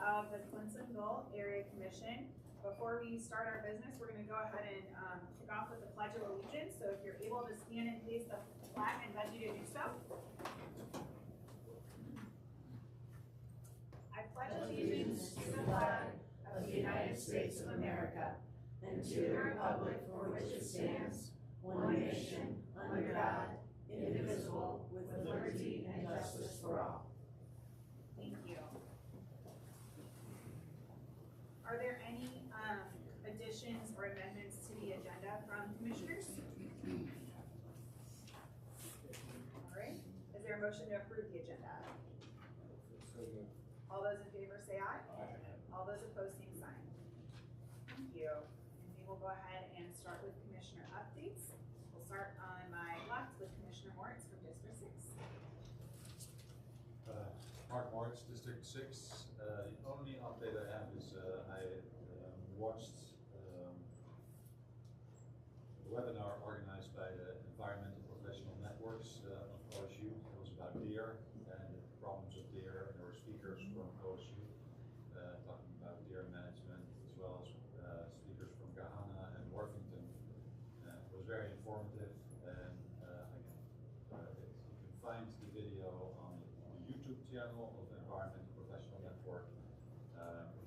of the Clintonville Area Commission. Before we start our business, we're going to go ahead and kick off with the Pledge of Allegiance. So if you're able to stand and face the flag, I invite you to do so. I pledge allegiance to the flag of the United States of America and to the republic for which it stands, one nation, under God, indivisible, with liberty and justice for all. Thank you. Are there any additions or amendments to the agenda from commissioners? All right. Is there a motion to approve the agenda? All those in favor say aye. Aye. All those opposed, same sign. Thank you. And we will go ahead and start with commissioner updates. We'll start on my left with Commissioner Moritz from District 6. Mark Moritz, District 6. The only update I have is I watched a webinar organized by the Environmental Professional Networks of OSU. It was about deer and the problems of deer. There were speakers from OSU talking about deer management, as well as speakers from Gahana and Worthington. It was very informative, and you can find the video on the YouTube channel of the Environmental Professional Network.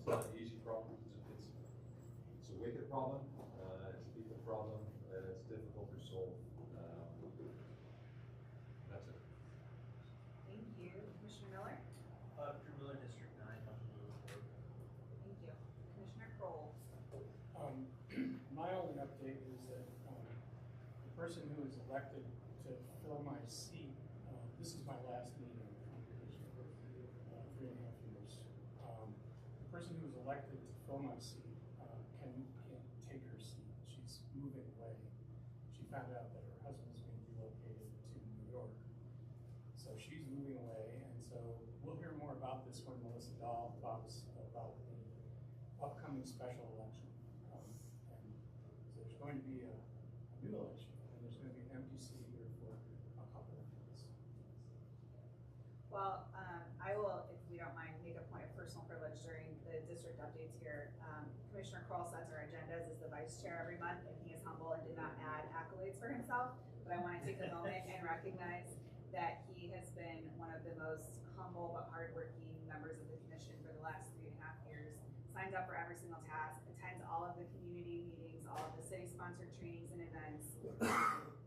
It's not an easy problem. It's a wicked problem. It's a people problem. It's difficult to solve. That's it. Thank you. Commissioner Miller? Drew Miller, District 9. Thank you. Commissioner Kroll? My only update is that the person who was elected to fill my seat, this is my last meeting for 3.5 years. The person who was elected to fill my seat can't take her seat. She's moving away. She found out that her husband's being relocated to New York. So she's moving away, and so we'll hear more about this when Melissa Dahl talks about the upcoming special election. And so there's going to be a new election, and there's going to be an empty seat here for a couple of months. Well, I will, if we don't mind, make a point of personal privilege during the district updates here. Commissioner Kroll sets our agendas as the vice chair every month, and he is humble and did not add accolades for himself. But I want to take a moment and recognize that he has been one of the most humble but hardworking members of the commission for the last 3.5 years. Signs up for every single task, attends all of the community meetings, all of the city-sponsored trainings and events,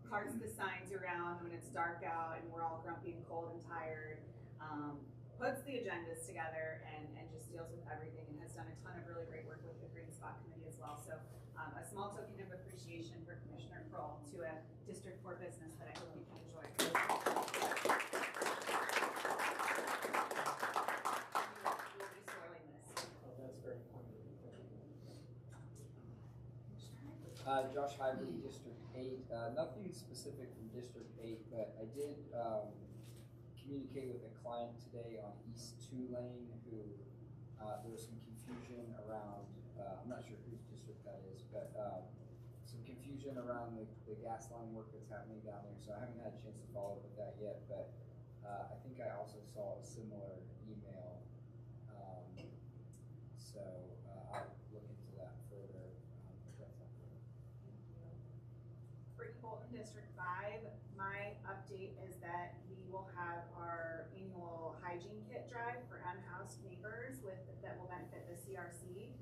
carts the signs around when it's dark out and we're all grumpy and cold and tired, puts the agendas together and just deals with everything, and has done a ton of really great work with the Green Spot Committee as well. So a small token of appreciation for Commissioner Kroll to a District 4 business that I hope you can enjoy. We'll be spoiling this. Oh, that's very kind. Josh Hyberty, District 8. Nothing specific from District 8, but I did communicate with a client today on East 2 Lane who there was some confusion around, I'm not sure whose district that is, but some confusion around the gas line work that's happening down there. So I haven't had a chance to follow up with that yet, but I think I also saw a similar email. So I'll look into that further. For Bolton District 5, my update is that we will have our annual hygiene kit drive for unhoused neighbors that will benefit the CRC.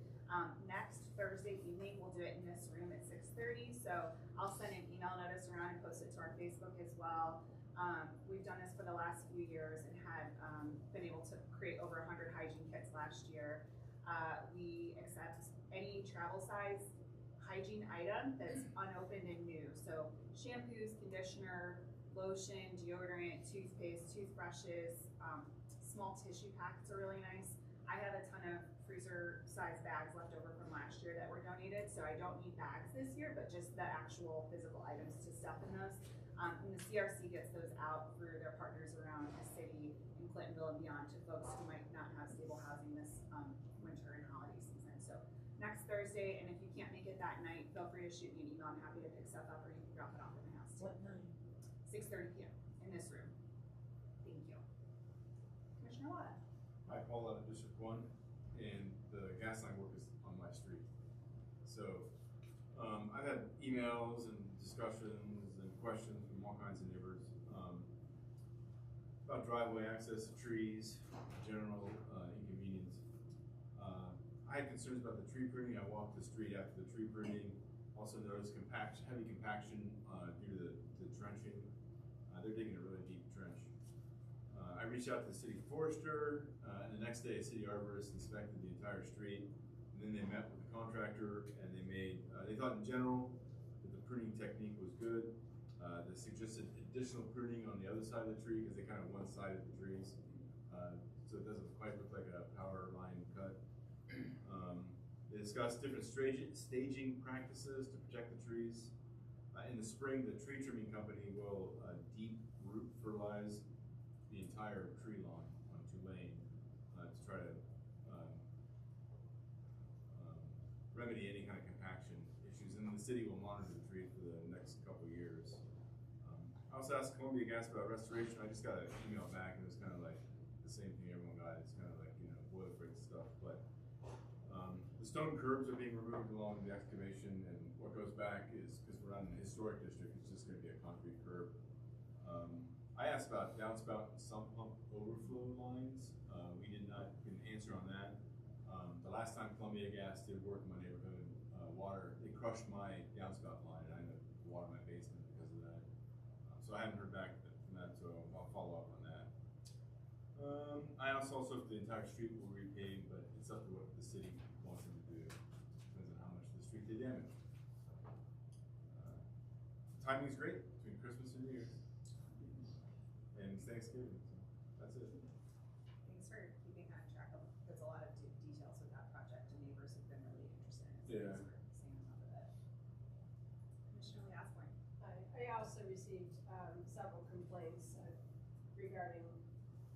Next Thursday evening, we'll do it in this room at 6:30. So I'll send an email notice around and post it to our Facebook as well. We've done this for the last few years and had been able to create over 100 hygiene kits last year. We accept any travel size hygiene item that's unopened and new. So shampoos, conditioner, lotion, deodorant, toothpaste, toothbrushes, small tissue packets are really nice. I have a ton of freezer size bags left over from last year that were donated, so I don't need bags this year, but just the actual physical items to stuff in those. And the CRC gets those out through their partners around the city in Clintonville and beyond to folks who might not have stable housing this winter and holiday season. So next Thursday, and if you can't make it that night, feel free to shoot me an email. I'm happy to pick stuff up, or you can drop it off at my house too. What time? 6:30 p.m. in this room. Thank you. Commissioner Watt. Hi, Paul, out of District 1. and the gas line work is on my street. So, I've had emails and discussions and questions from all kinds of neighbors, about driveway access to trees, general, inconvenience. I had concerns about the tree pruning. I walked the street after the tree pruning. Also noticed heavy compaction, due to the trenching. They're digging a really deep trench. I reached out to the city forester, and the next day a city arborist inspected the entire street. And then they met with the contractor, and they thought in general that the pruning technique was good. They suggested additional pruning on the other side of the tree because they kind of one-sided the trees. So it doesn't quite look like a power line cut. They discussed different staging practices to protect the trees. In the spring, the tree trimming company will deep root fertilize the entire tree lawn on Tulane to try to remedy any kind of compaction issues. And the city will monitor the trees for the next couple of years. I also asked Columbia Gas about restoration. I just got an email back and it was kind of like the same thing everyone got. It's kind of like, boilerplate stuff. But the stone curbs are being removed along the excavation, and what goes back is, because we're not in the historic district, it's just going to be a concrete curb. I asked about downspout and sump pump overflow lines. We did not get an answer on that. The last time Columbia Gas did work in my neighborhood, they crushed my downspout line, and I ended up with water in my basement because of that. So I haven't heard back from that, so I'll follow up on that. I asked also if the entire street will repave, but it's up to what the city wants them to do. Depends on how much of the street they damage. Timing's great between Christmas and New Year's. And Thanksgiving, so that's it. Thanks for keeping on track of, there's a lot of details with that project, and neighbors have been really interested in it. So Yeah. thanks for staying on top of it. Commissioner Lee Osborne. I also received several complaints regarding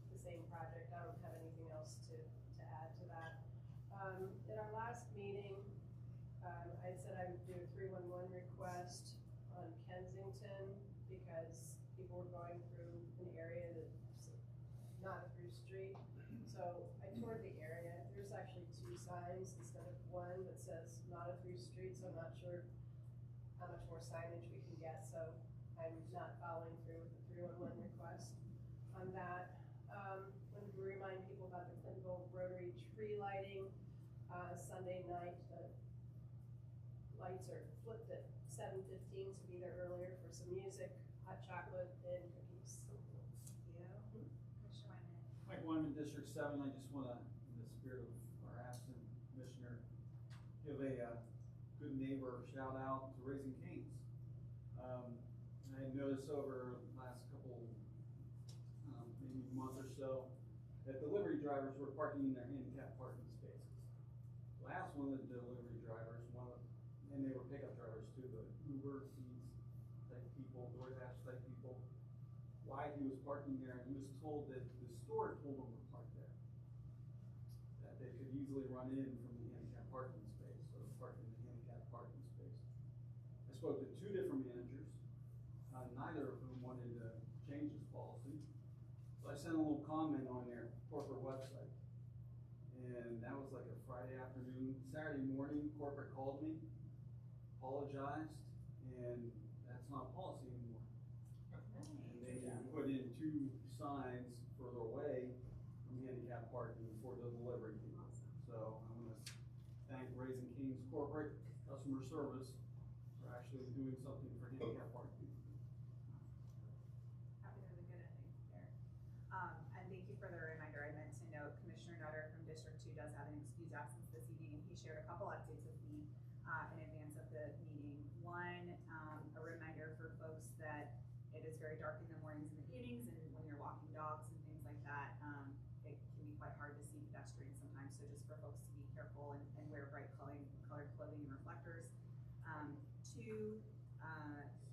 the same project. I don't have anything else to add to that. At our last meeting, I said I would do a 311 request on Kensington because people were going through an area that's not a through street. So I toured the area. There's actually 2 signs instead of 1 that says not a through street, so I'm not sure how much more signage we can get. So I'm not following through with the 311 request on that. Wanted to remind people about the Clintonville Rotary tree lighting. Sunday night, the lights are flipped at 7:15, so be there earlier for some music, hot chocolate, and cookies. Yeah. Commissioner Wyman. Mike Wyman, District 7, I just want to, in the spirit of our absent commissioner, give a good neighbor shout out to Raising Cane's. I had noticed over the last couple, maybe month or so, that delivery drivers were parking in their handicap parking spaces. So I asked one of the delivery drivers, and they were pickup drivers too, but Uber Eats type people, DoorDash type people, why he was parking there, and he was told that the store told him to park there. That they could easily run in from the handicap parking space, so park in the handicap parking space. I spoke to 2 different managers, neither of whom wanted to change his policy. So I sent a little comment on their corporate website. And that was like a Friday afternoon. Saturday morning, corporate called me, apologized, and that's not policy anymore. And they put in 2 signs further away from handicap parking for the delivery people. So I want to thank Raising Cane's corporate customer service for actually doing something for handicap parking. Happy to have a good ending there. And thank you for the reminder. I meant to note Commissioner Nutter from District 2 does have an excused absence this evening, and he shared a couple updates with me in advance of the meeting. One, a reminder for folks that it is very dark in the mornings and the evenings, and when you're walking dogs and things like that, it can be quite hard to see pedestrians sometimes. So just for folks to be careful and wear bright colored clothing and reflectors. 2,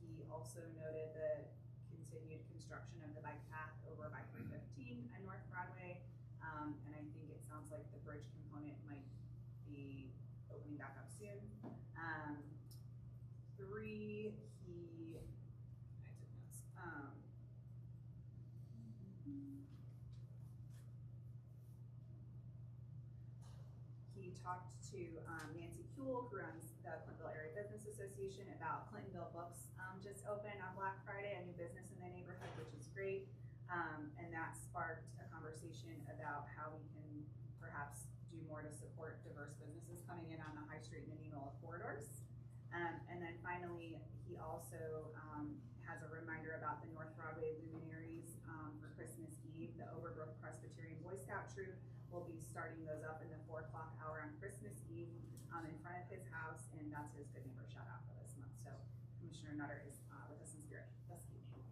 he also noted the continued construction of the bike path over by 315 and North Broadway. And I think it sounds like the bridge component might be opening back up soon. 3, I took notes. we talked to Nancy Kuehl, who runs the Clintonville Area Business Association, about Clintonville Books just opened on Black Friday, a new business in the neighborhood, which is great. And that sparked a conversation about how we can perhaps do more to support diverse businesses coming in on the High Street and Indianola corridors. And then finally, he also has a reminder about the North Broadway luminaries for Christmas Eve. The Overbrook Presbyterian Boy Scout troop will be starting those up in the 4 o'clock hour on Christmas Eve in front of his house, and that's his good neighbor shout out for this month. So Commissioner Nutter is with us in spirit this evening.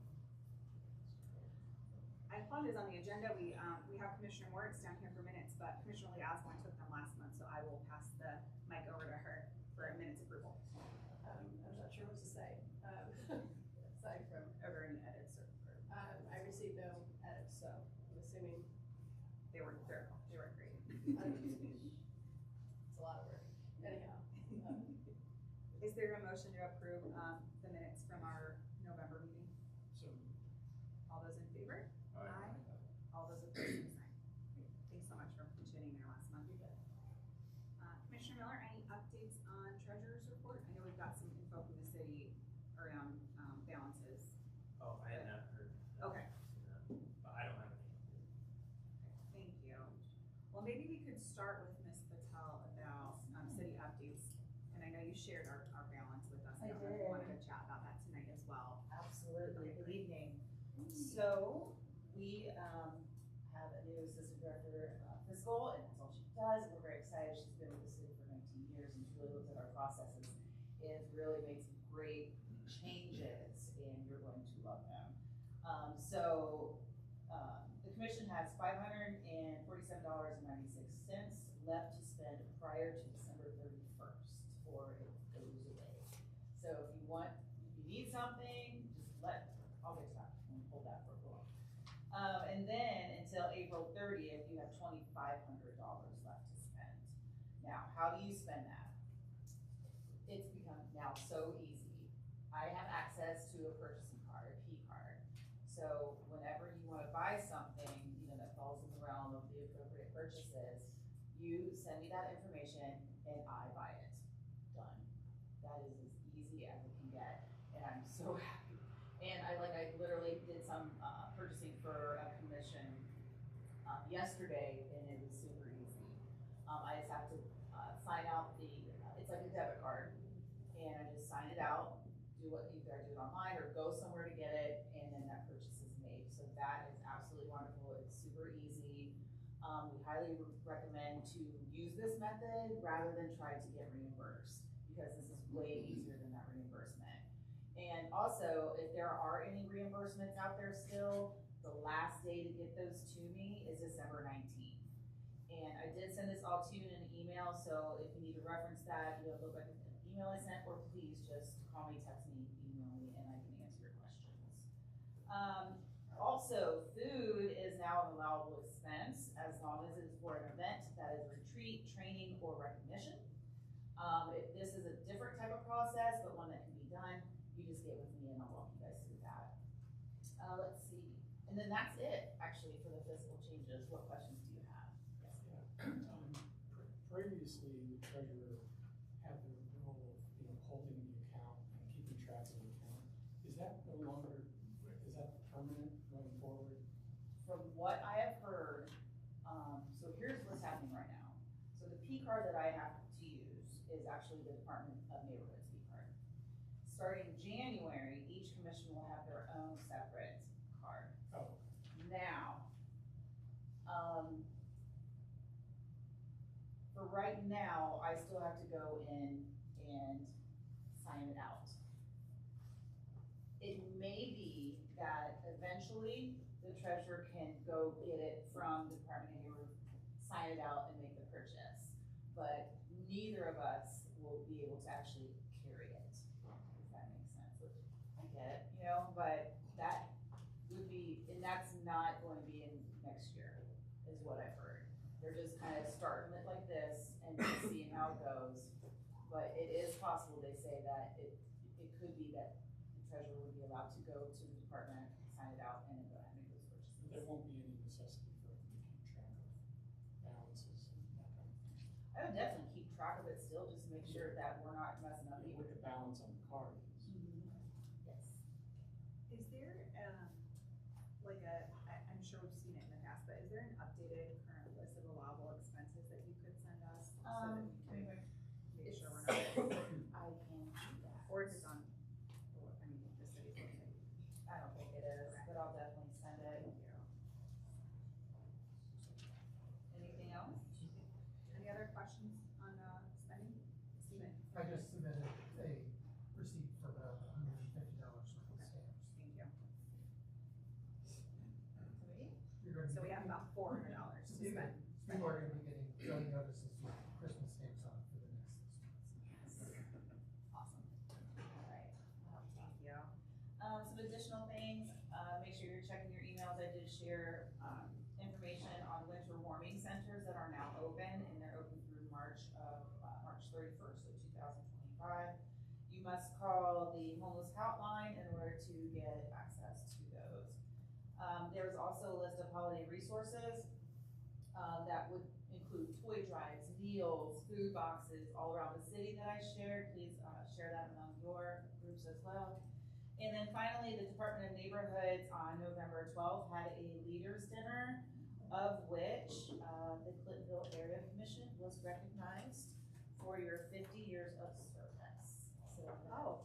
I apologize on the agenda. We have Commissioner Moritz down here for minutes, but Commissioner Lee Osborne took them last month, so I will pass the mic over to her for a minutes approval. I'm not sure what to say, aside from, Over any edits or I received no edits, so I'm assuming they were great. it's a lot of work. Anyhow, Is there a motion to approve the minutes from our November meeting? So, All those in favor? Aye. All those opposed, same sign. Thanks so much for mentioning there last month. Commissioner Miller, any updates on treasurer's report? I know we've got some info from the city around balances. Oh, I had not heard. Okay. But I don't have any. Thank you. Well, maybe we could start with Ms. Patel about city updates. And I know you shared our balance with us. I don't know if you did. wanted to chat about that tonight as well. Absolutely. Good evening. So we have a new assistant director fiscal, and that's all she does. And we're very excited. She's been with the city for 19 years, and she really looked at our processes and really made some great changes, and you're going to love them. The commission has $547.96 left to spend prior to December 31st, or it goes away. So if you need something, just I'll get to that, I'm gonna hold that for a while. And then until April 30th, you have $2,500 left to spend. Now, how do you spend that? It's become now so easy. I have access to a purchasing card, a P card. So whenever you wanna buy something, that falls in the realm of the appropriate purchases, you send me that information and I buy it. Done. That is as easy as it can get, and I'm so happy. And I literally did some purchasing for a commission yesterday, and it was super easy. I just have to sign out it's like a debit card, and I just sign it out, either I do it online or go somewhere to get it, and then that purchase is made. So that is absolutely wonderful. It's super easy. We highly recommend to use this method rather than try to get reimbursed, because this is way easier than that reimbursement. And also, if there are any reimbursements out there still, the last day to get those to me is December 19th. And I did send this all to you in an email, so if you need to reference that, look like an email I sent, or please just call me, text me, email me, and I can answer your questions. Also, food is now an allowable expense as long as it's for an event that is retreat, training, or recognition. If this is a different type of process, but one that can be done, you just get with me and I'll walk you guys through that. Let's see. And then that's it, actually, for the fiscal changes. What questions do you have? Yes. Yeah. Previously, the treasurer had the role of, holding the account and keeping track of the account. Is that no longer, is that permanent going forward? From what I have heard, so here's what's happening right now. So the P card that I have to use is actually the Department of Neighborhoods P card. Starting January, each commission will have their own separate card. Oh. Now, for right now, I still have to go in and sign it out. It may be that eventually the treasurer can go get it from the Department of Neighborhood, sign it out and make the purchase. But neither of us will be able to actually carry it, if that makes sense, which I get, but that would be, and that's not going to be in next year, is what I've heard. They're just kind of starting it like this and just seeing how it goes. But it is possible, they say, that it could be that the treasurer would be allowed to go to the department, sign it out, and then go ahead and make those purchases. There won't be any necessity for them to keep track of balances and that kind of thing. I would definitely sure that we're not messing up With either. the balance on the card. Yes. Is there, I'm sure we've seen it in the past, but is there an updated current list of allowable expenses that you could send us? So that we can make sure we're not, I can do that. or if it's on, the city's website. I don't think it is, but I'll definitely send it. Thank you. Anything else? Any other questions on, spending? Steven? I just submitted a receipt for the $150 worth of Okay. stamps. Thank you. Sweet. You're going to So be we have about $400 to you spend. are going to be getting billing notices with Christmas stamps on for the next 6 months. Awesome. All right. Thank you. Some additional things, make sure you're checking your emails. I did share, information on winter warming centers that are now open, and they're open through March 31st of 2025. You must call the homeless hotline in order to get access to those. There was also a list of holiday resources, that would include toy drives, meals, food boxes all around the city that I shared. Please, share that among your groups as well. And then finally, the Department of Neighborhoods on November 12th had a leaders dinner, of which the Clintonville Area Commission was recognized for your 50 years of service. So,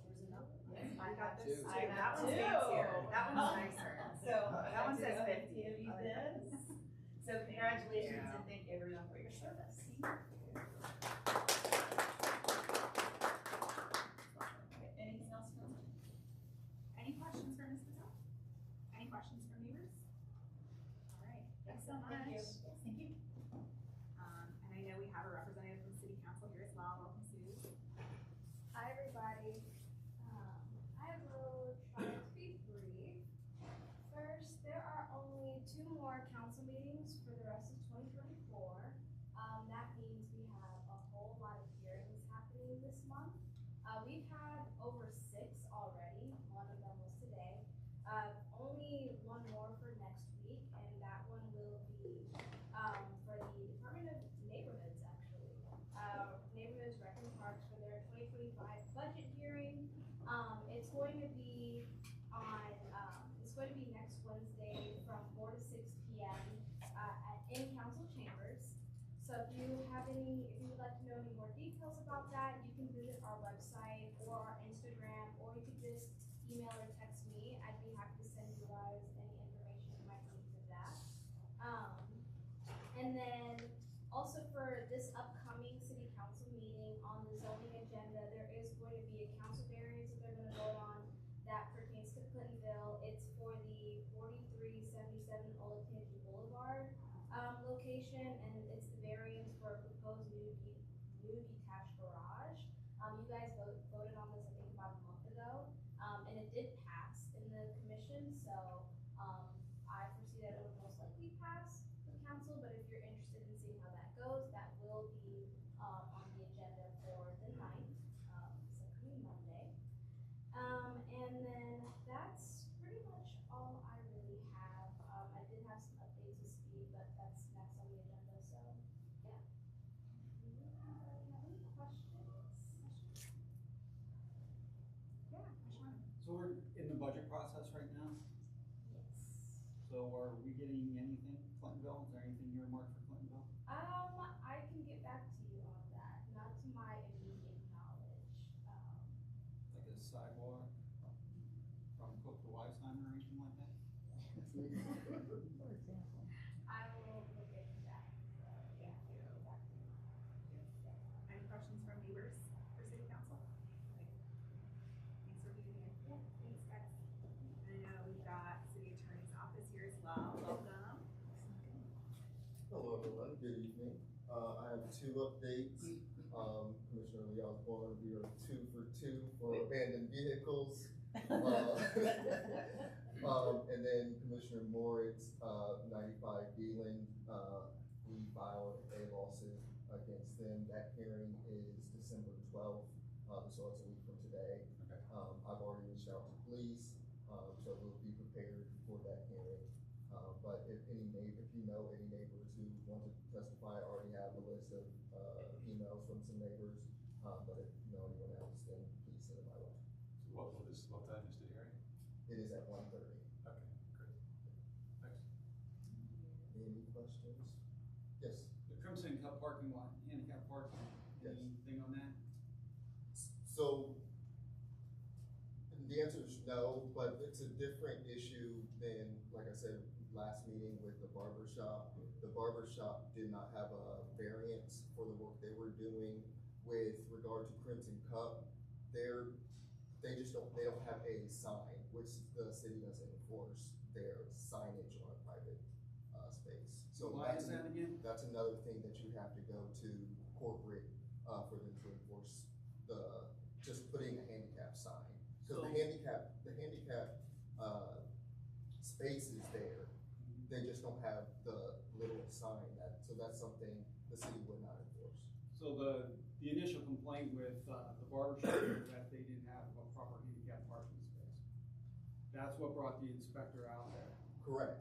There's another. Yes, I got this too. I got That one's two. fancier. That one's nicer. So That one says 50. of you I like did. that. So congratulations Yeah. and thank everyone for your service. Anything else from you? Any questions for Ms. Patel? Any questions from neighbors? All right, thanks so much. Thank you. Yes, thank you. And I know we have a representative from city council here as well. Welcome, Sue. Hi, everybody. I will try to be brief. First, there are only 2 more council meetings for the rest of 2024. That means we have a whole lot of hearings happening this month. We've had over 6 already. One of them was today. Only one more for next week, and that one will be for the Department of Neighborhoods, actually. Neighborhoods Rec and Parks for their 2025 budget hearing. It's going to be next Wednesday from 4 to 6 p.m. In council chambers. So if you would like to know any more details about that, you can visit our website or our Instagram, or you could just email or text me. I'd be happy to send you guys any information you might need for that. And then also for this upcoming city council meeting on the zoning agenda, there is going to be a council variance that they're going to vote on that pertains to Clintonville. It's for the 4377 Olatanishi Boulevard location, and it's the variance for a proposed new detached garage. You guys voted on this, I think, about a month ago, and it did pass in the commission, so I foresee that it would most likely pass the council, but if you're interested in seeing how that goes, that will be on the agenda for the 9th, so coming Monday. And then that's pretty much all I really have. I did have some updates with speed, but that's next on the agenda, so yeah. Do you have any questions? Yeah, Sean. So we're in the budget process right now, Yes. so are we getting anything, Clintonville, is there anything earmarked for Clintonville? I can get back to you on that, not to my immediate knowledge. Like a sidewalk from Cook to Weisheimer or anything like that? I will look into that, yeah, get back to you. Any questions from neighbors for city council? Thanks for being here. Yeah, thanks, guys. I know we've got city attorney's office here as well. Welcome. Hello, everyone. Good evening. I have 2 updates. Commissioner Lee Osborne, we are 2 for 2 for abandoned vehicles. And then Commissioner Moritz, 95 Dealing, we filed a lawsuit against them. That hearing is December 12th, so it's a week from today. Okay. I've already reached out to police, so we'll be prepared for that hearing. But if you know any neighbors who want to testify, I already have a list of emails from some neighbors. but if you know anyone else, then please send it my way. So what time is the hearing? It is at 1:30. Okay, great. Thanks. Any questions? Yes. The Crimson Cup parking lot, handicap parking, Yes. anything on that? So, the answer is no, but it's a different issue than, like I said, last meeting with the barber shop. The barber shop did not have a variance for the work they were doing. With regard to Crimson Cup, they don't have a sign, which the city doesn't enforce their signage on a private space. So Why is that again? That's another thing that you have to go to corporate, for them to enforce just putting a handicap sign. Cause the handicap, space is there, they just don't have the little sign so that's something the city would not enforce. So the initial complaint with, the barber shop was that they didn't have a proper handicap parking space. That's what brought the inspector out there. Correct.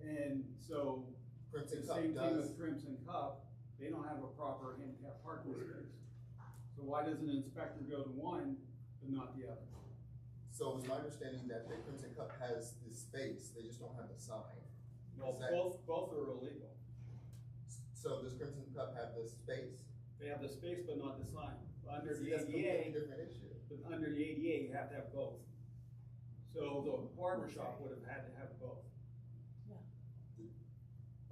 And so, Crimson the Cup same thing with does, Crimson Cup, they don't have a proper handicap parking space. So why does an inspector go to one, but not the other? so it's my understanding that the Crimson Cup has the space, they just don't have the sign. Well, Is that- both are illegal. So does Crimson Cup have the space? They have the space but not the sign. Under See, the that's a completely ADA, different issue. but under the ADA, you have to have both. So the barber shop would have had to have both.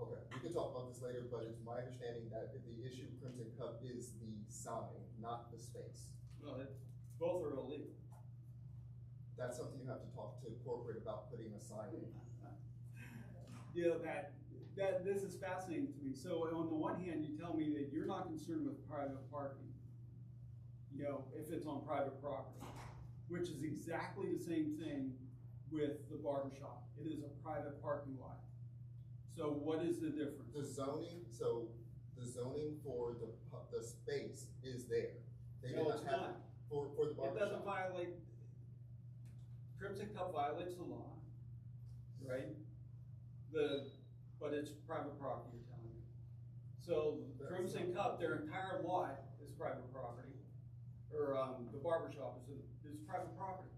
Okay, we can talk about this later, but it's my understanding that the issue of Crimson Cup is the sign, not the space. Well, both are illegal. That's something you have to talk to corporate about putting a sign in. You know, this is fascinating to me. So on the one hand, you tell me that you're not concerned with private parking, you know, if it's on private property, which is exactly the same thing with the barber shop. It is a private parking lot. So what is the difference? The zoning for the space is there. They No, did it's have not. For the It barber doesn't shop. violate, Crimson Cup violates the law, right? But it's private property, you're telling me. So Crimson Cup, their entire lot is private property, or, the barber shop is private property.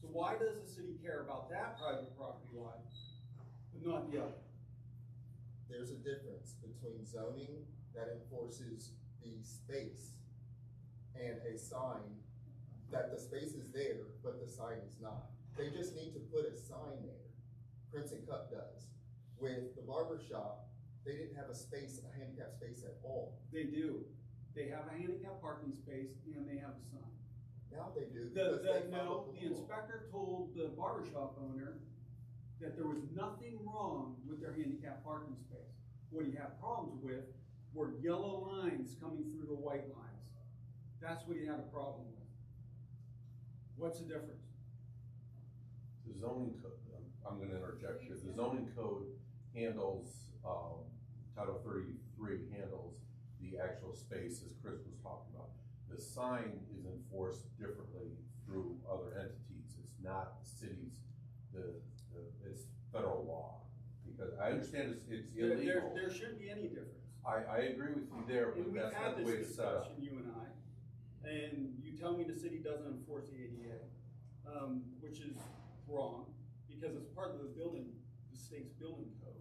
So why does the city care about that private property lot, but not the other? There's a difference between zoning that enforces the space and a sign that the space is there, but the sign is not. They just need to put a sign there. Crimson Cup does. With the barber shop, they didn't have a handicap space at all. They do. They have a handicap parking space and they have a sign. Now they do. because they follow The law. inspector told the barber shop owner that there was nothing wrong with their handicap parking space. What he had problems with were yellow lines coming through the white lines. That's what he had a problem with. What's the difference? The zoning code, I'm gonna interject here, the zoning code handles, Title 33 handles the actual space as Chris was talking about. The sign is enforced differently through other entities, it's not the city's, it's federal law. Because I understand it's illegal. There shouldn't be any difference. I agree with you there, And but we've that's had not the way this it's set up. discussion, you and I, and you tell me the city doesn't enforce the ADA, which is wrong, because it's part of the state's building code.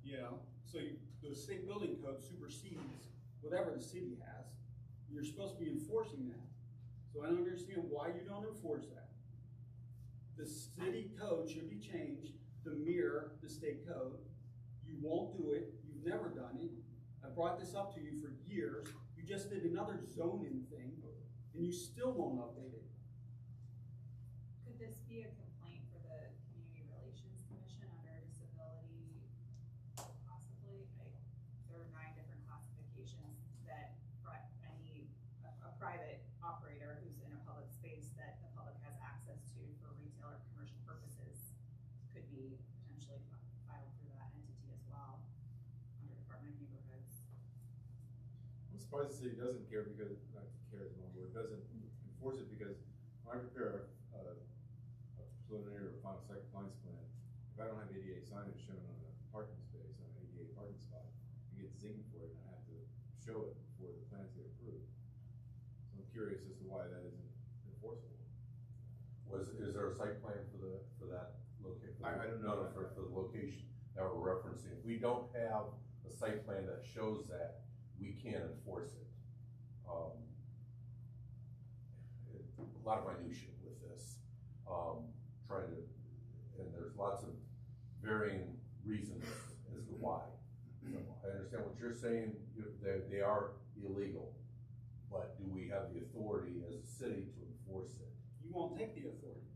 You know, so the state building code supersedes whatever the city has. You're supposed to be enforcing that. So I don't understand why you don't enforce that. The city code should be changed to mirror the state code. You won't do it, you've never done it. I brought this up to you for years. You just did another zoning thing, and you still won't update it. Could this be a complaint for the Community Relations Commission under disability? Possibly, there are 9 different classifications that a private operator who's in a public space that the public has access to for retail or commercial purposes could be potentially filed through that entity as well, under Department of Neighborhoods. I'm surprised the city doesn't care because, not care is the wrong word, doesn't enforce it because when I prepare a preliminary or final site compliance plan, if I don't have ADA signage shown on a parking space, on an ADA parking spot, I get zinged for it and I have to show it before the plans get approved. So curious as to why that isn't enforceable. Is there a site plan for that location? I don't know. No, for the location that we're referencing. If we don't have a site plan that shows that, we can't enforce it. A lot of minutia with this, trying to, and there's lots of varying reasons as to why. So I understand what you're saying, they are illegal, but do we have the authority as a city to enforce it? You won't take the authority.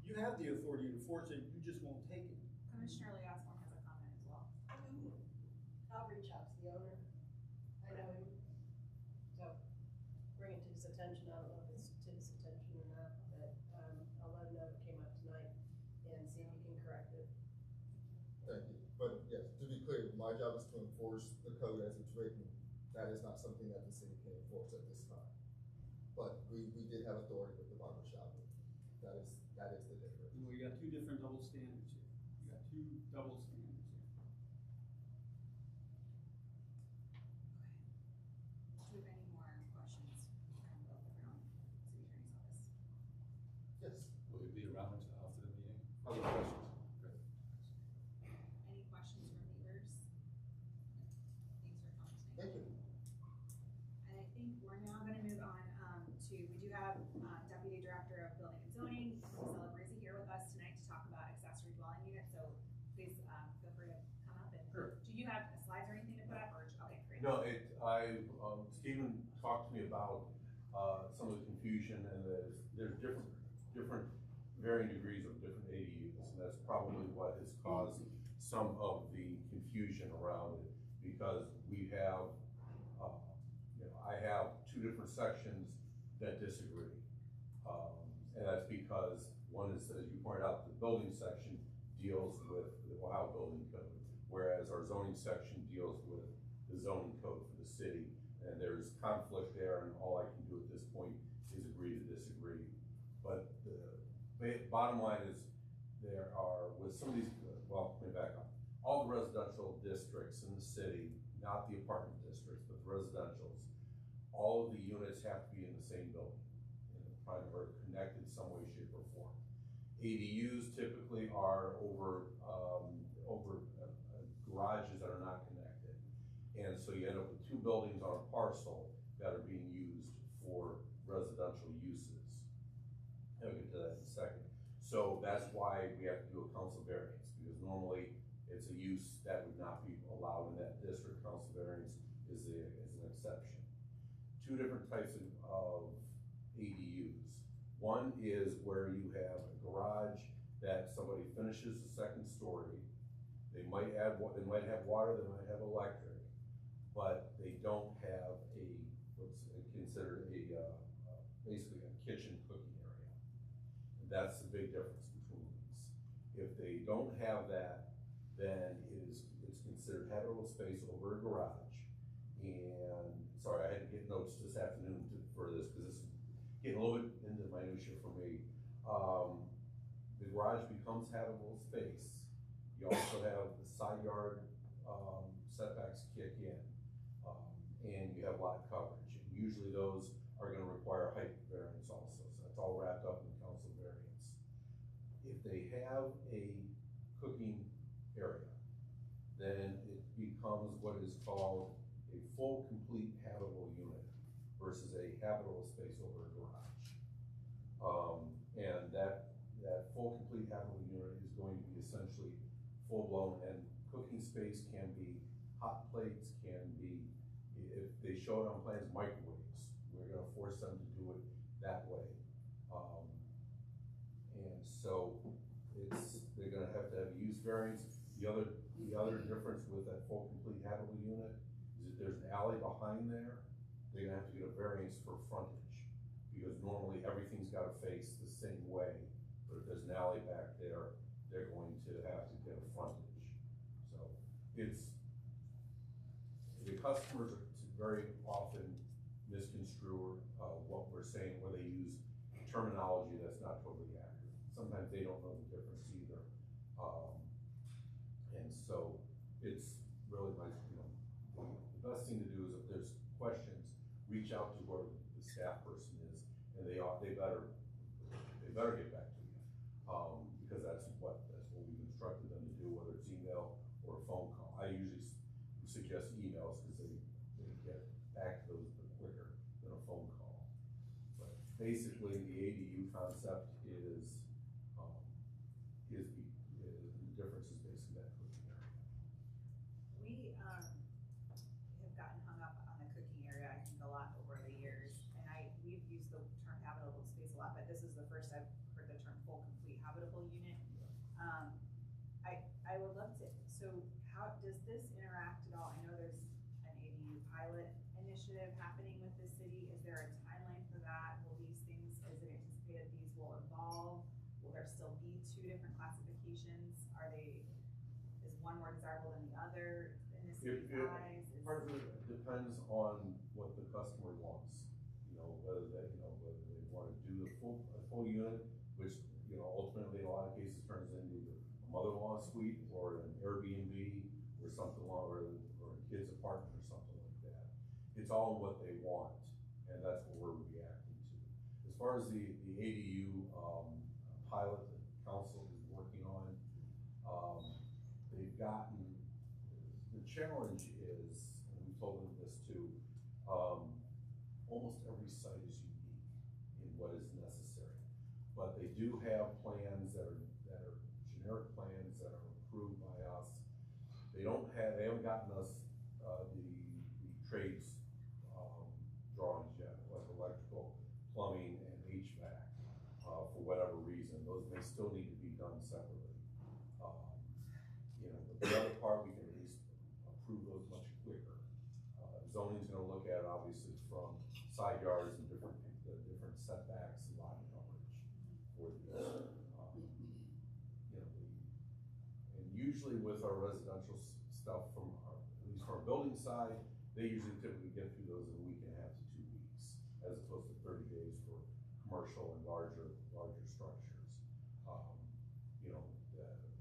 You have the authority to enforce it, you just won't take it. Commissioner Leosmore has a comment as well. I'll reach out to the owner. I know him. So bring it to his attention. I don't know if it's to his attention or not, but I'll let him know it came up tonight and see if he can correct it. Thank you. But yes, to be clear, my job is to enforce the code as it's written. That is not something that the city can enforce at this time. But we did have authority with the barber shop. That is the difference. Well, you got two different double standards here. You got two double standards here. Do we have any more questions from both around city attorney's office? Yes. Will you be around after the meeting? Other questions? Great. Any questions from neighbors? Thanks for coming tonight. Thank you. And I think we're now gonna move on, we do have, Deputy Director of Building and Zoning, Marcella Brizzi, here with us tonight to talk about accessory dwelling units, so please, feel free to come up and. Sure. Do you have slides or anything to put up, or, okay, great. No, Stephen talked to me about, some of the confusion, and there's different varying degrees of different ADUs, and that's probably what has caused some of the confusion around it, because we have, I have two different sections that disagree. And that's because one is, as you pointed out, the building section deals with the Ohio Building Code, whereas our zoning section deals with the zoning code for the city. And there's conflict there, and all I can do at this point is agree to disagree. But the bottom line is, there are, with some of these, well, let me back up. All the residential districts in the city, not the apartment districts, but the residentials, all of the units have to be in the same building, or connected some way, shape, or form. ADUs typically are over garages that are not connected. And so you end up with two buildings on a parcel that are being used for residential uses. I'll get to that in a second. So that's why we have to do a council variance, because normally it's a use that would not be allowed in that district. Council variance is an exception. Two different types of ADUs. One is where you have a garage that somebody finishes the second story. They might have water, they might have electric, but they don't have what's considered basically a kitchen cooking area. And that's the big difference between these. If they don't have that, then it's considered habitable space over a garage. And sorry, I had to get notes this afternoon for this, because this is getting a little bit into minutia for me. The garage becomes habitable space. You also have the side yard setbacks kick in, and you have lot coverage. And usually those are going to require height variance also, so that's all wrapped up in council variance. If they have a cooking area, then it becomes what is called a full, complete habitable unit versus a habitable space over a garage. And that full, complete habitable unit is going to be essentially full-blown, and cooking space can be hot plates, can be, if they show it on plans, microwaves. We're gonna force them to do it that way. And so they're gonna have to have a use variance. The other difference with that full, complete habitable unit is if there's an alley behind there, they're gonna have to get a variance for frontage, because normally everything's gotta face the same way. But if there's an alley back there, they're going to have to get a frontage. So the customers very often misconstrue what we're saying, where they use terminology that's not totally accurate. Sometimes they don't know the difference either. And so it's really the best thing to do is, if there's questions, reach out to whoever the staff person they better get back to you, because that's what we've instructed them to do, whether it's email or a phone call. I usually suggest emails because they get back to those quicker than a phone call. But basically, the ADU concept is, the difference is basically that cooking area. We, have gotten hung up on the cooking area, I think, a lot over the years, and we've used the term habitable space a lot, but this is the first I've heard the term full complete habitable unit. I would love to, so how does this interact at all? I know there's an ADU pilot initiative happening with the city, is there a timeline for that? Will these things, is it anticipated these will evolve? Will there still be two different classifications? Is one more desirable than the other in the city's eyes? Part of it depends on what the customer wants. Whether they want to do a full unit, which, ultimately in a lot of cases turns into either a mother-in-law suite or an Airbnb or something or a kid's apartment or something like that. It's all what they want, and that's what we're reacting to. As far as the ADU pilot that council is working on, they've gotten, the challenge is, and we've told them this too, almost every site is unique in what is necessary. But they do have plans that are generic plans that are approved by us. They haven't gotten us the trades drawings yet, like electrical, plumbing, and HVAC, for whatever reason. Those may still need to be done separately. But the other part, we can at least approve those much quicker. Zoning's gonna look at, obviously, from side yards and different setbacks and lot coverage for these. And usually with our residential stuff at least from our building side, they usually typically get through those in a week and a half to 2 weeks, as opposed to 30 days for commercial and larger structures.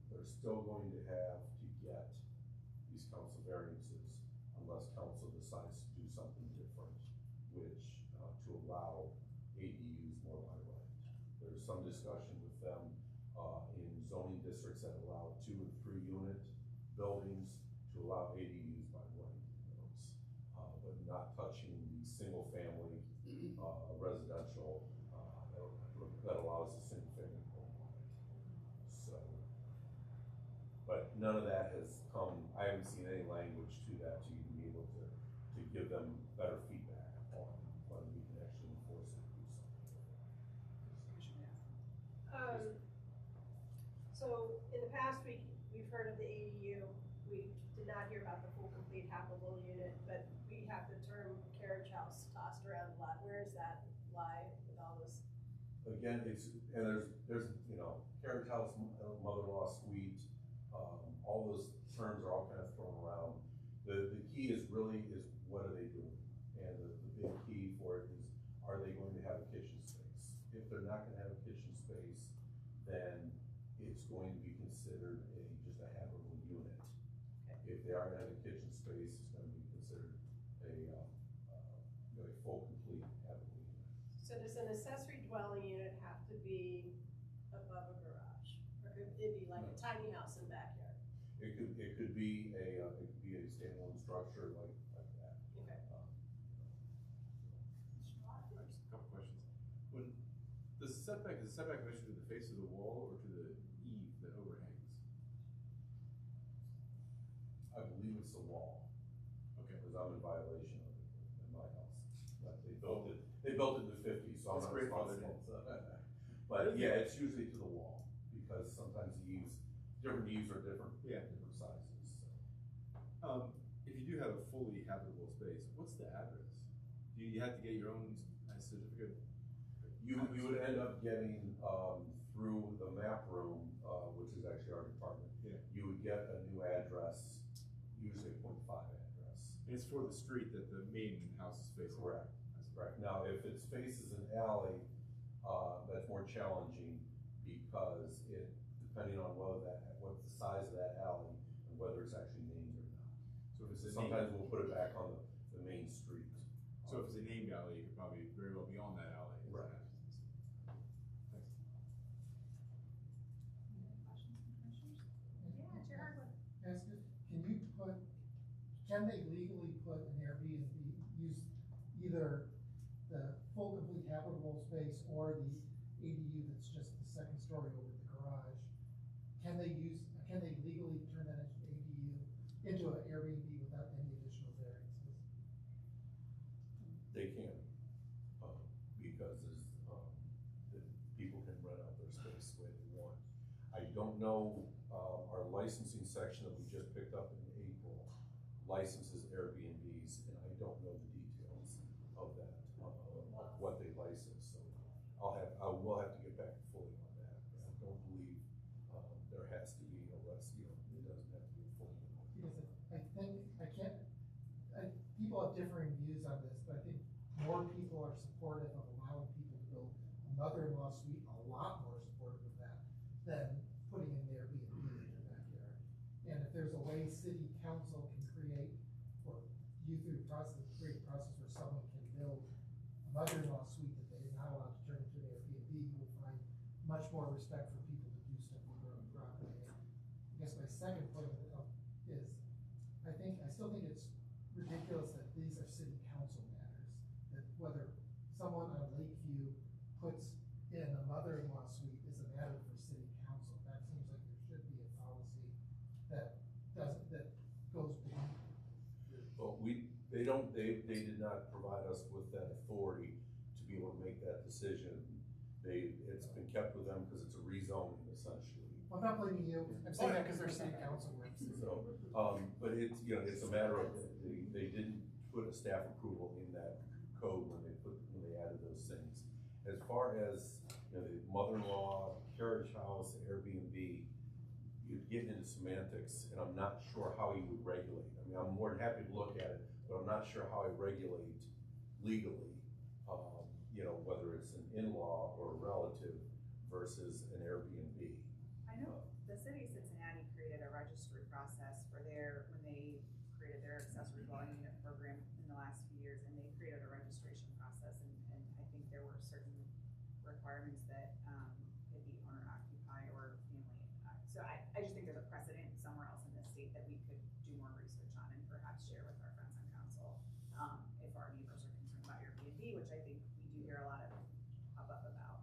They're still going to have to get these council variances unless council decides to do something different, which to allow ADUs more by right. There's some discussion with them in zoning districts that allow 2 and 3 unit buildings to allow ADUs by right, but not touching the single family residential that allows a single family home on it. So, but none of that has come. I haven't seen any language to that to even be able to give them better feedback on when we can actually enforce it and do something. So in the past we've heard of the ADU. We did not hear about the full complete habitable unit, but we have the term carriage house tossed around a lot. Where does that lie with all this? Again, there's carriage house, mother-in-law suite, all those terms are all kind of thrown around. The key is what are they doing? And the big key for it is, are they going to have a kitchen space? If they're not gonna have a kitchen space, then it's going to be considered just a habitable unit. Okay. If they are gonna have a kitchen space, it's gonna be considered a full, complete habitable unit. So does an accessory dwelling unit have to be above a garage? Or could it be like a tiny house in the backyard? It could be a standalone structure like that. Okay. Just a couple questions. When the setback measured to the face of the wall or to the eave that overhangs? I believe it's the wall. Okay. Because I'm in violation of it in my house. But they built it in the 50s, so I'm not responsible. But yeah, it's usually to the wall, because sometimes different eaves are different sizes. So. If you do have a fully habitable space, what's the address? Do you have to get your own certificate? You would end up getting through the map room, which is actually our department. Yeah. You would get a new address, usually a .5 address. And it's for the street that the main house is facing. Correct. That's correct. Now, if it faces an alley, that's more challenging, because depending on what's the size of that alley and whether it's actually named or not. So if it's sometimes we'll put it back on the main street. So if it's a named alley, you could probably very well be on that alley. Right. can they legally put an Airbnb, use either the full complete habitable space or the ADU that's just the second story over the garage? Can they legally turn that into an ADU, into an Airbnb without any additional variances? They can, because the people can rent out their space the way they want. I don't know, our licensing section that we just picked up in April licenses Airbnbs, and I don't know the details of that, of what they license, so I will have to get back fully on that. I don't believe, there has to be a less, it doesn't have to be a full. Because people have differing views on this, but I think more people are supportive of allowing people to build a mother-in-law suite, a lot more supportive of that than putting in the Airbnb in their backyard. And if there's a way city council can create, or you through the process, create a process where someone can build a mother-in-law suite that they're not allowed to turn into an Airbnb, you will find much more respect for people to do stuff on their own property. I guess my second point is, I still think it's ridiculous that these are city council matters, that whether someone on Lakeview puts in a mother-in-law suite is a matter for city council. That seems like there should be a policy that goes beyond. Well, they did not provide us with that authority to be able to make that decision. It's been kept with them because it's a rezoning essentially. I'm not blaming you, I'm saying that because they're city council members. So, but it's, it's a matter of, they didn't put a staff approval in that code when they added those things. As far as, the mother-in-law, carriage house, Airbnb, you'd get into semantics, and I'm not sure how you would regulate. I mean, I'm more than happy to look at it, but I'm not sure how I regulate legally, whether it's an in-law or a relative versus an Airbnb. I know the city of Cincinnati created a registry process for when they created their accessory dwelling unit program in the last few years, and they created a registration process, and I think there were certain requirements that could be owner occupy or family. So I just think there's a precedent somewhere else in the state that we could do more research on and perhaps share with our friends on council, if our neighbors are concerned about Airbnb, which I think we do hear a lot of pop up about.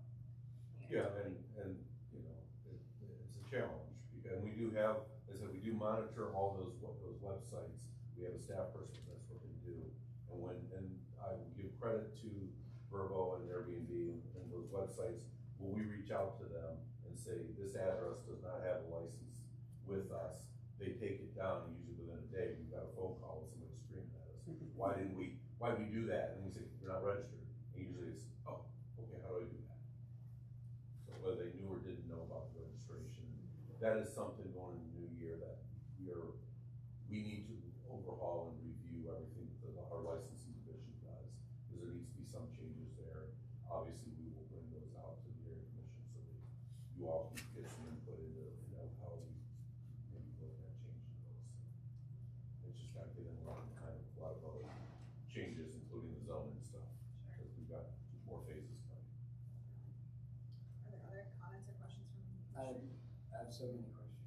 Yeah, and it's a challenge, and we do have, as I said, we do monitor all those websites. We have a staff person, that's what they do. And I will give credit to Verbo and Airbnb and those websites. When we reach out to them and say, this address does not have a license with us, they take it down, and usually within a day, we've got a phone call with somebody screaming at us. Why did we do that? And we say, you're not registered. And usually it's, oh, okay, how do I do that? So whether they knew or didn't know about the registration, that is something going in the new year that we need to overhaul and review everything that our licensing division does, because there needs to be some changes there. Obviously, we will bring those out to the area commission so that you all can get some input into how we maybe look at changing those. It's just kind of getting a lot of other changes, including the zoning and stuff, because we've got more phases coming. Are there other comments or questions from the I commission? have so many questions.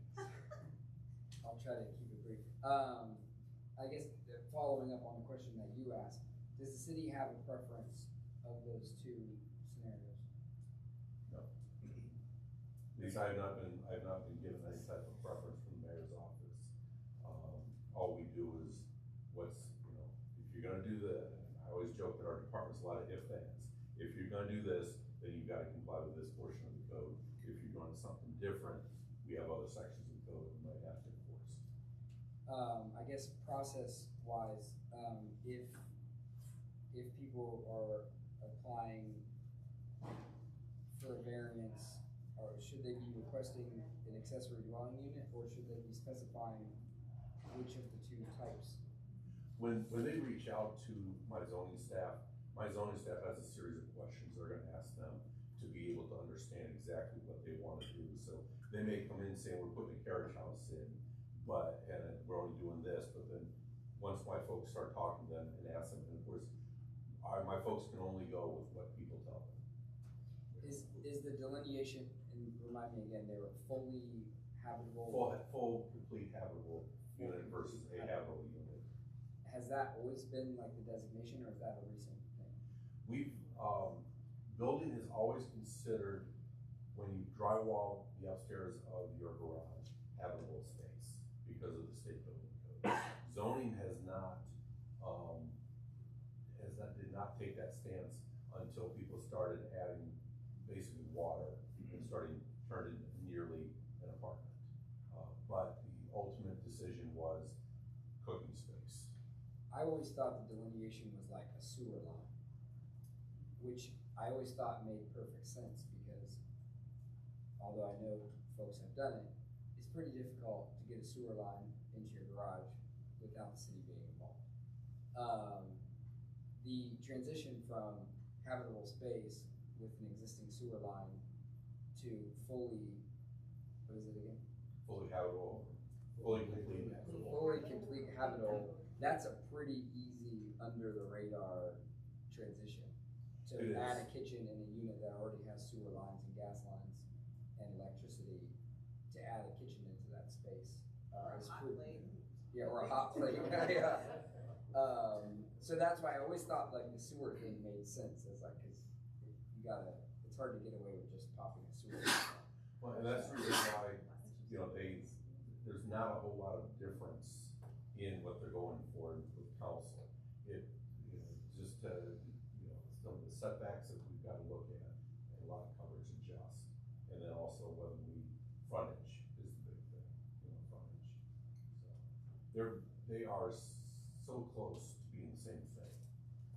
I'll try to keep it brief. I guess following up on the question that you asked, does the city have a preference of those two scenarios? No. At least I have not been given any type of preference from the mayor's office. All we do is if you're gonna do I always joke that our department's a lot of if-ands. If you're gonna do this, then you've gotta comply with this portion of the code. If you're doing something different, we have other sections of the code we might have to enforce. I guess process-wise, if people are applying for a variance, or should they be requesting an accessory dwelling unit, or should they be specifying which of the two types? When they reach out to my zoning staff has a series of questions they're gonna ask them to be able to understand exactly what they wanna do. So they may come in saying, we're putting a carriage house in, and we're only doing this, but then once my folks start talking to them and ask them, and of course, my folks can only go with what people tell them. Is the delineation, and remind me again, they were fully habitable? Full complete habitable unit versus a habitable unit. has that always been like the designation, or is that a recent thing? We've, building is always considered, when you drywall the upstairs of your garage, habitable space because of the state building code. Zoning has not, did not take that stance until people started adding basically water and starting turning nearly an apartment. But the ultimate decision was cooking space. I always thought the delineation was like a sewer line, which I always thought made perfect sense because although I know folks have done it, it's pretty difficult to get a sewer line into your garage without the city being involved. The transition from habitable space with an existing sewer line to fully, what is it again? Fully habitable, fully complete. Fully complete habitable, that's a pretty easy under the radar transition. To It add is. a kitchen in a unit that already has sewer lines and gas lines and electricity, to add a kitchen into that space. Is pretty. Yeah, or a hot plate, yeah. So that's why I always thought like the sewer thing made sense, as like, cause you gotta, it's hard to get away with just popping a sewer. Well, and that's the reason why, you know, there's not a whole lot of difference in what they're going for with council. It, you know, just you know, some of the setbacks that we've gotta look at, and lot coverage adjust. And then also whether frontage is the big thing, you know, frontage. So, they are so close to being the same thing.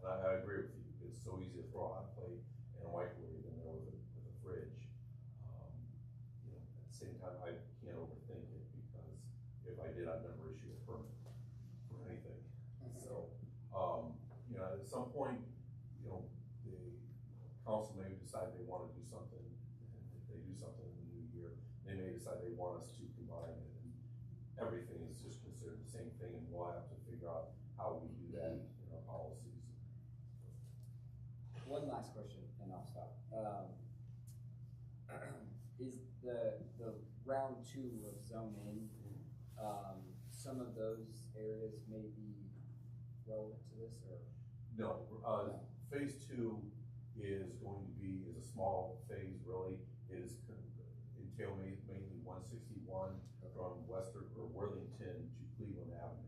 And I agree with you, it's so easy to throw a hot plate and a microwave in there with a fridge. You know, at the same time, I can't overthink it because if I did, I'd never issue a permit for anything. So, you know, at some point, you know, the council may decide they wanna do something, and if they do something in the new year, they may decide they want us to combine it, and everything is just considered the same thing, and we'll have to figure out how we do that in our policies. One last question, and I'll stop. Is the round two of zone in, some of those areas may be relevant to this, or? No, phase two is going to be, is a small phase really, is entail mainly 161 from Worthington to Cleveland Avenue.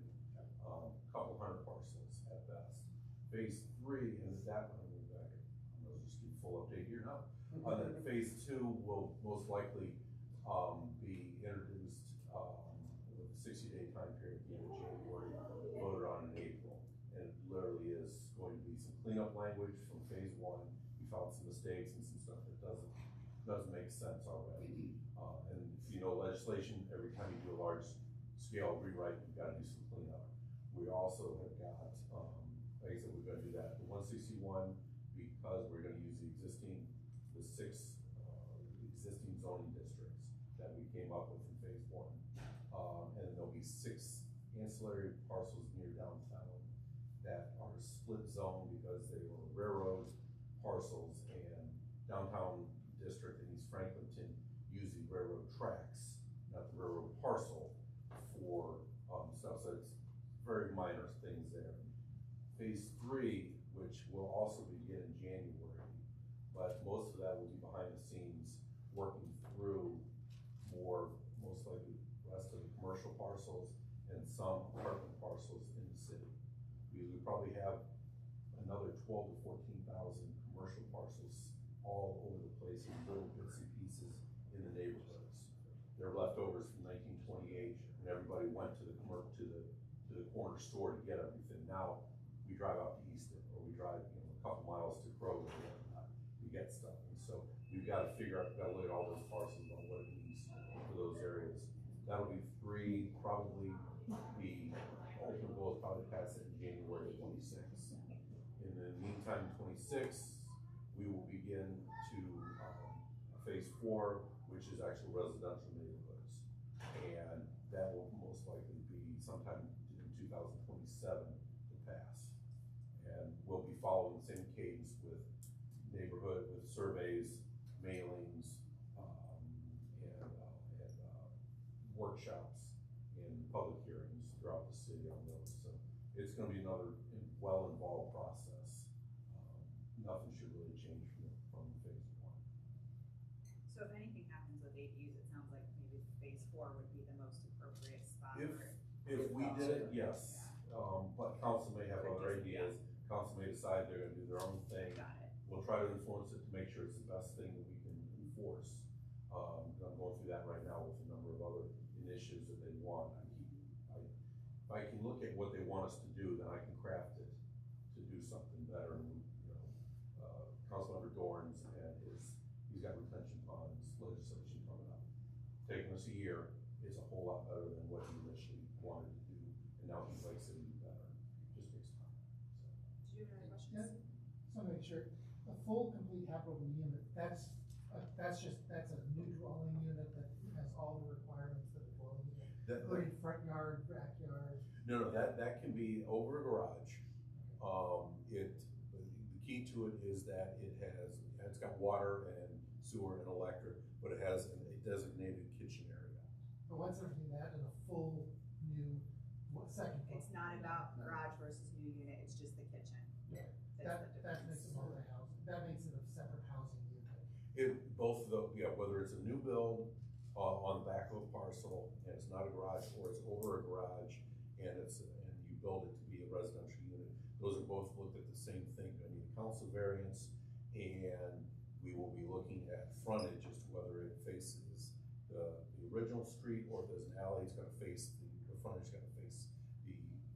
Couple hundred parcels at best. Phase three, and that one, I'll just do full update here now. Then phase two will most likely be introduced with a 60-day time period at the end of January, voted on in April. And it literally is going to be some cleanup language from phase one. We found some mistakes and some stuff that doesn't make sense already. And if you know legislation, every time you do a large scale rewrite, you've got to do some cleanup. We also have got, like I said, we're gonna do that. The 161, because we're gonna use the six existing zoning districts that we came up with in phase one. And there'll be 6 ancillary parcels near downtown that are split zone because they were railroad parcels, and downtown district in East Franklinton use the railroad tracks, not the railroad parcel, for stuff. So it's very minor things there. Phase three, which will also begin in January, but most of that will be behind the scenes, working through most likely the rest of the commercial parcels and some apartment parcels in the city. We would probably have another 12 to 14,000 commercial parcels all over the place in little bits and pieces in the neighborhoods. They're leftovers from 1928, when everybody went to the corner store to get everything. Now we drive out to Easton, or we drive a couple miles to Kroger, and we get stuff. And so we've got to figure out, look at all those parcels on what it means for those areas. That'll be three, probably the ultimate goal is probably pass it in January of 26. In the meantime, 26, we will begin to phase 4, which is actual residential neighborhoods. And that will most likely be sometime in 2027 to pass. And we'll be following the same cadence with surveys, mailings, and workshops and public hearings throughout the city on those. So it's gonna be another well-involved process. Nothing should really change from phase one. So if anything happens with ADUs, it sounds like maybe phase 4 would be the most appropriate spot If, for it. if we did it, yes, but council may have other ideas, council may decide they're gonna do their own thing. Got it. We'll try to influence it to make sure it's the best thing that we can enforce. I'm going through that right now with a number of other initiatives that they want. If I can look at what they want us to do, then I can craft it to do something better. And, Councilmember Dorns and he's got retention ponds legislation coming up. Taking us a year is a whole lot better than what he initially wanted to do, and now he likes it even better. It just takes time. Did you have any questions? Yeah, just want to make sure, a full complete habitable unit, that's a new dwelling unit that has all the requirements that a dwelling unit, including front yard, backyard. No, that can be over a garage. The key to it is that it's got water and sewer and electric, but it has a designated kitchen area. But what's everything that in a full new second? It's not about garage versus new unit, it's just the kitchen. Yeah, That's the that makes difference. it multi-housing, that makes it a separate housing unit. Both of the, whether it's a new build on the back of a parcel and it's not a garage, or it's over a garage and you build it to be a residential unit, those are both looked at the same thing. I need a council variance, and we will be looking at frontage as to whether it faces the original street, or if there's an alley, it's gonna face the frontage is gonna face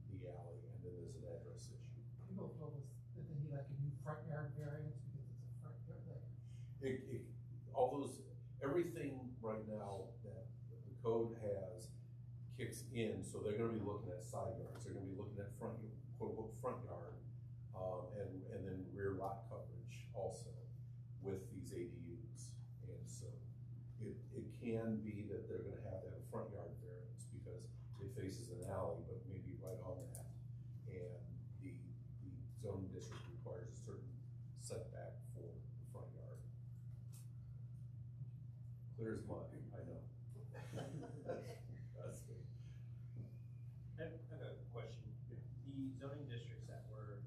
the alley, and then there's an address issue. People told us that they need like a new front yard variance because it's a front yard, like. Everything right now that the code has kicks in, so they're gonna be looking at side yards, they're gonna be looking at quote unquote front yard, and then rear lot coverage also with these ADUs. And so it can be that they're gonna have a front yard variance because it faces an alley, but maybe right on that. And the zoning district requires a certain setback for the front yard. Clear as mud, I know. That's me. I have a question. The zoning districts that were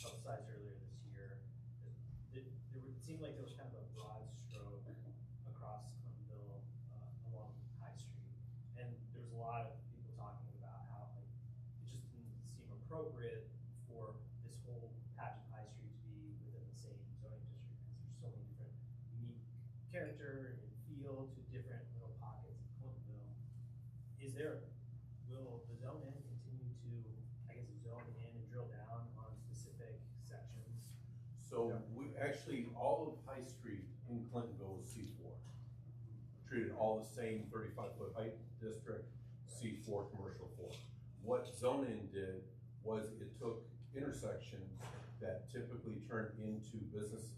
publicized earlier this year, it seemed like there was kind of a broad stroke across Clintonville along High Street. And there was a lot of people talking about how it just didn't seem appropriate for this whole patch of High Street to be within the same zoning district, because there's so many different unique character and feel to different little pockets of Clintonville. Will the zone in continue to, I guess, zone in and drill down on specific sections? So we actually, all of High Street in Clintonville was C4. Treated all the same 35-foot height district, C4 commercial 4. What zoning did was it took intersections that typically turn into business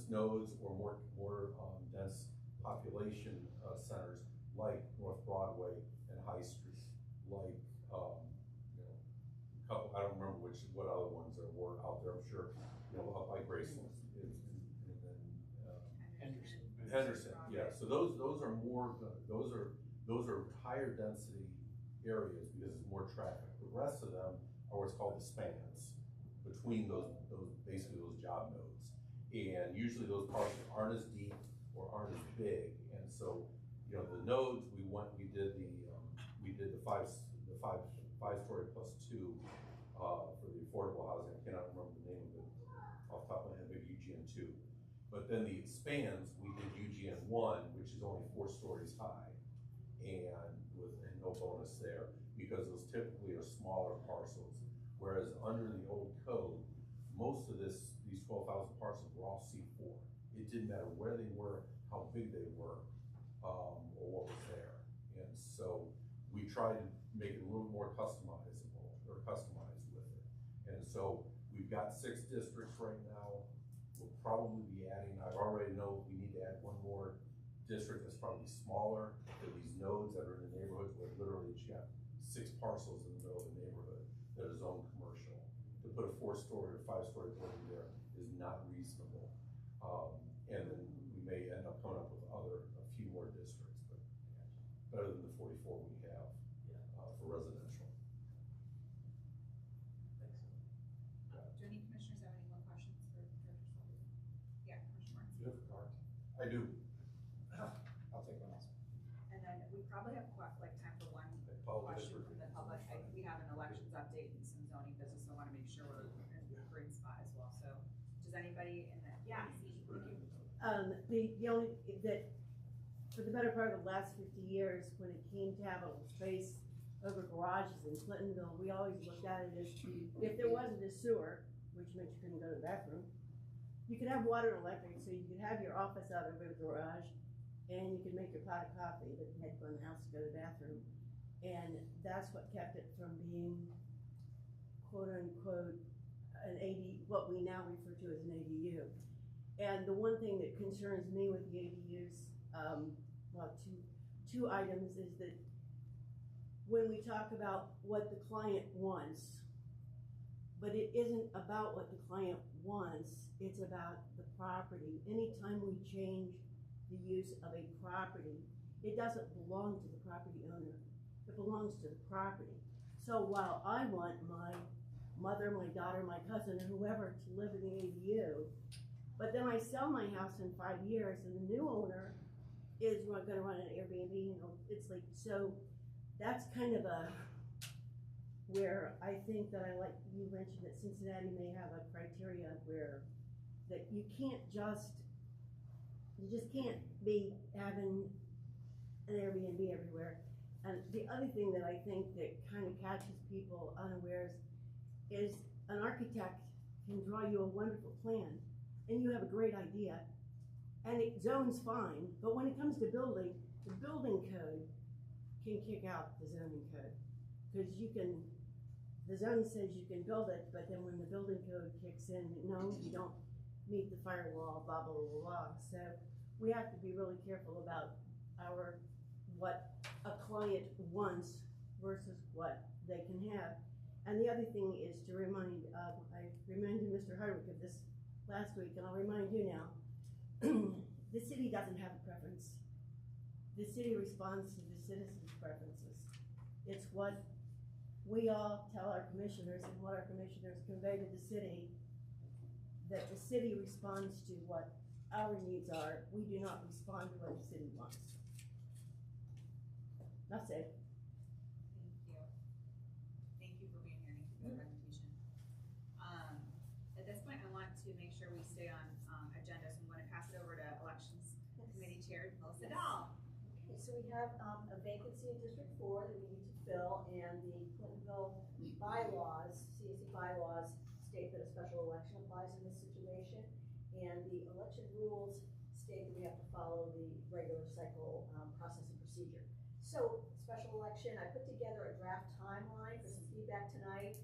nodes or more dense population centers like North Broadway and High Street, like I don't remember what other ones there were out there. I'm sure up by Graceland and then Henderson, yeah. So those are more those are higher density areas because it's more traffic. The rest of them are what's called the spans between those basically those job nodes. And usually those parcels aren't as deep or aren't as big, and so the nodes we did the five-story plus 2 for the affordable housing. I cannot remember the name of it off the top of my head, maybe UGN 2. But then the spans we did UGN 1, which is only 4 stories high, and no bonus there because those typically are smaller parcels. Whereas under the old code, most of these 12,000 parcels were all C4. It didn't matter where they were, how big they were, or what was there. And so we tried to make it a little more customizable or customized with it. And so we've got 6 districts right now. We'll probably be adding, I already know we need to add one more district that's probably smaller for these nodes that are in the neighborhoods where literally you got 6 parcels in the middle of the neighborhood that are zoned commercial. To put a 4-story or 5-story building there is not reasonable. And then we may end up coming up with a few more districts, but better than the 44 we have for residential. I do. I'll take one else. And then we probably have like time for one Apologize question for- from the public. We have an elections update and some zoning business, so I wanna make sure we're in a green spot as well, so. Does anybody in the, yeah, The only, that, for the better part of the last 50 years, when it came to having space over garages in Clintonville, we always looked at it as, if there wasn't a sewer, which meant you couldn't go to the bathroom, you could have water and electric, so you could have your office out over the garage, and you could make your pot of coffee, but you had to go in the house to go to the bathroom. And that's what kept it from being, quote unquote, an AD, what we now refer to as an ADU. And the one thing that concerns me with the ADUs, well, two items is that when we talk about what the client wants, but it isn't about what the client wants, it's about the property. Anytime we change the use of a property, it doesn't belong to the property owner, it belongs to the property. So while I want my mother, my daughter, my cousin, or whoever to live in the ADU, but then I sell my house in 5 years and the new owner is gonna run an Airbnb, you know, it's like, so that's kind of where I think that you mentioned that Cincinnati may have a criteria where, that you just can't be having an Airbnb everywhere. And the other thing that I think that kind of catches people unawares is an architect can draw you a wonderful plan and you have a great idea and it zones fine, but when it comes to building, the building code can kick out the zoning code. Because the zone says you can build it, but then when the building code kicks in, no, you don't meet the firewall, blah, blah, blah, blah. So we have to be really careful about what a client wants versus what they can have. And the other thing is to remind, I reminded Mr. Hardwick of this last week, and I'll remind you now, the city doesn't have a preference. The city responds to the citizens' preferences. It's what we all tell our commissioners and what our commissioners convey to the city, that the city responds to what our needs are. We do not respond to what the city wants. That's it. thank you. Thank you for being here, thank you for the presentation. At this point, I want to make sure we stay on agenda, so I'm gonna pass it over to Elections Committee Chair Melissa Dahl. Okay, so we have a vacancy in District 4 that we need to fill, and the Clintonville bylaws, CAC bylaws, state that a special election applies in this situation, and the election rules state that we have to follow the regular cycle process and procedure. So, special election, I put together a draft timeline for some feedback tonight.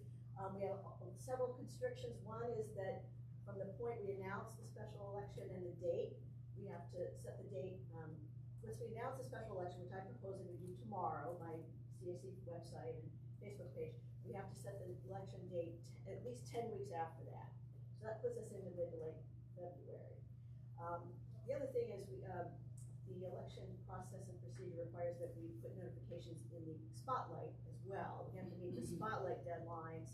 We have several constrictions. One is that from the point we announce the special election and the date, we have to set the date. Once we announce the special election, which I'm proposing we do tomorrow, my CAC website and Facebook page, we have to set the election date at least 10 weeks after that. So that puts us into mid to late February. The other thing is the election process and procedure requires that we put notifications in the spotlight as well. We have to meet the spotlight deadlines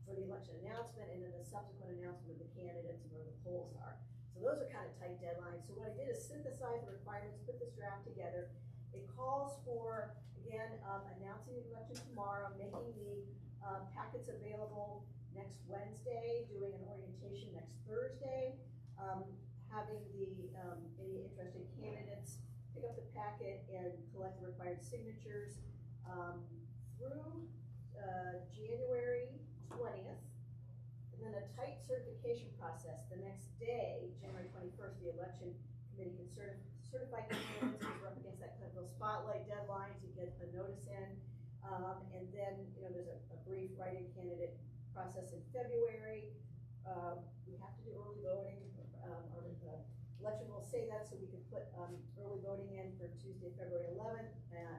for the election announcement and then the subsequent announcement of the candidates and where the polls are. So those are kind of tight deadlines. So what I did is synthesize the requirements, put this draft together. It calls for, again, announcing the election tomorrow, making the packets available next Wednesday, doing an orientation next Thursday, having any interested candidates pick up the packet and collect the required signatures through January 20th. And then a tight certification process. The next day, January 21st, the election committee can certify candidates who are up against that Clintonville spotlight deadline to get a notice in. And then, there's a brief write-in candidate process in February. We have to do early voting. The election will say that, so we can put early voting in for Tuesday, February 11th,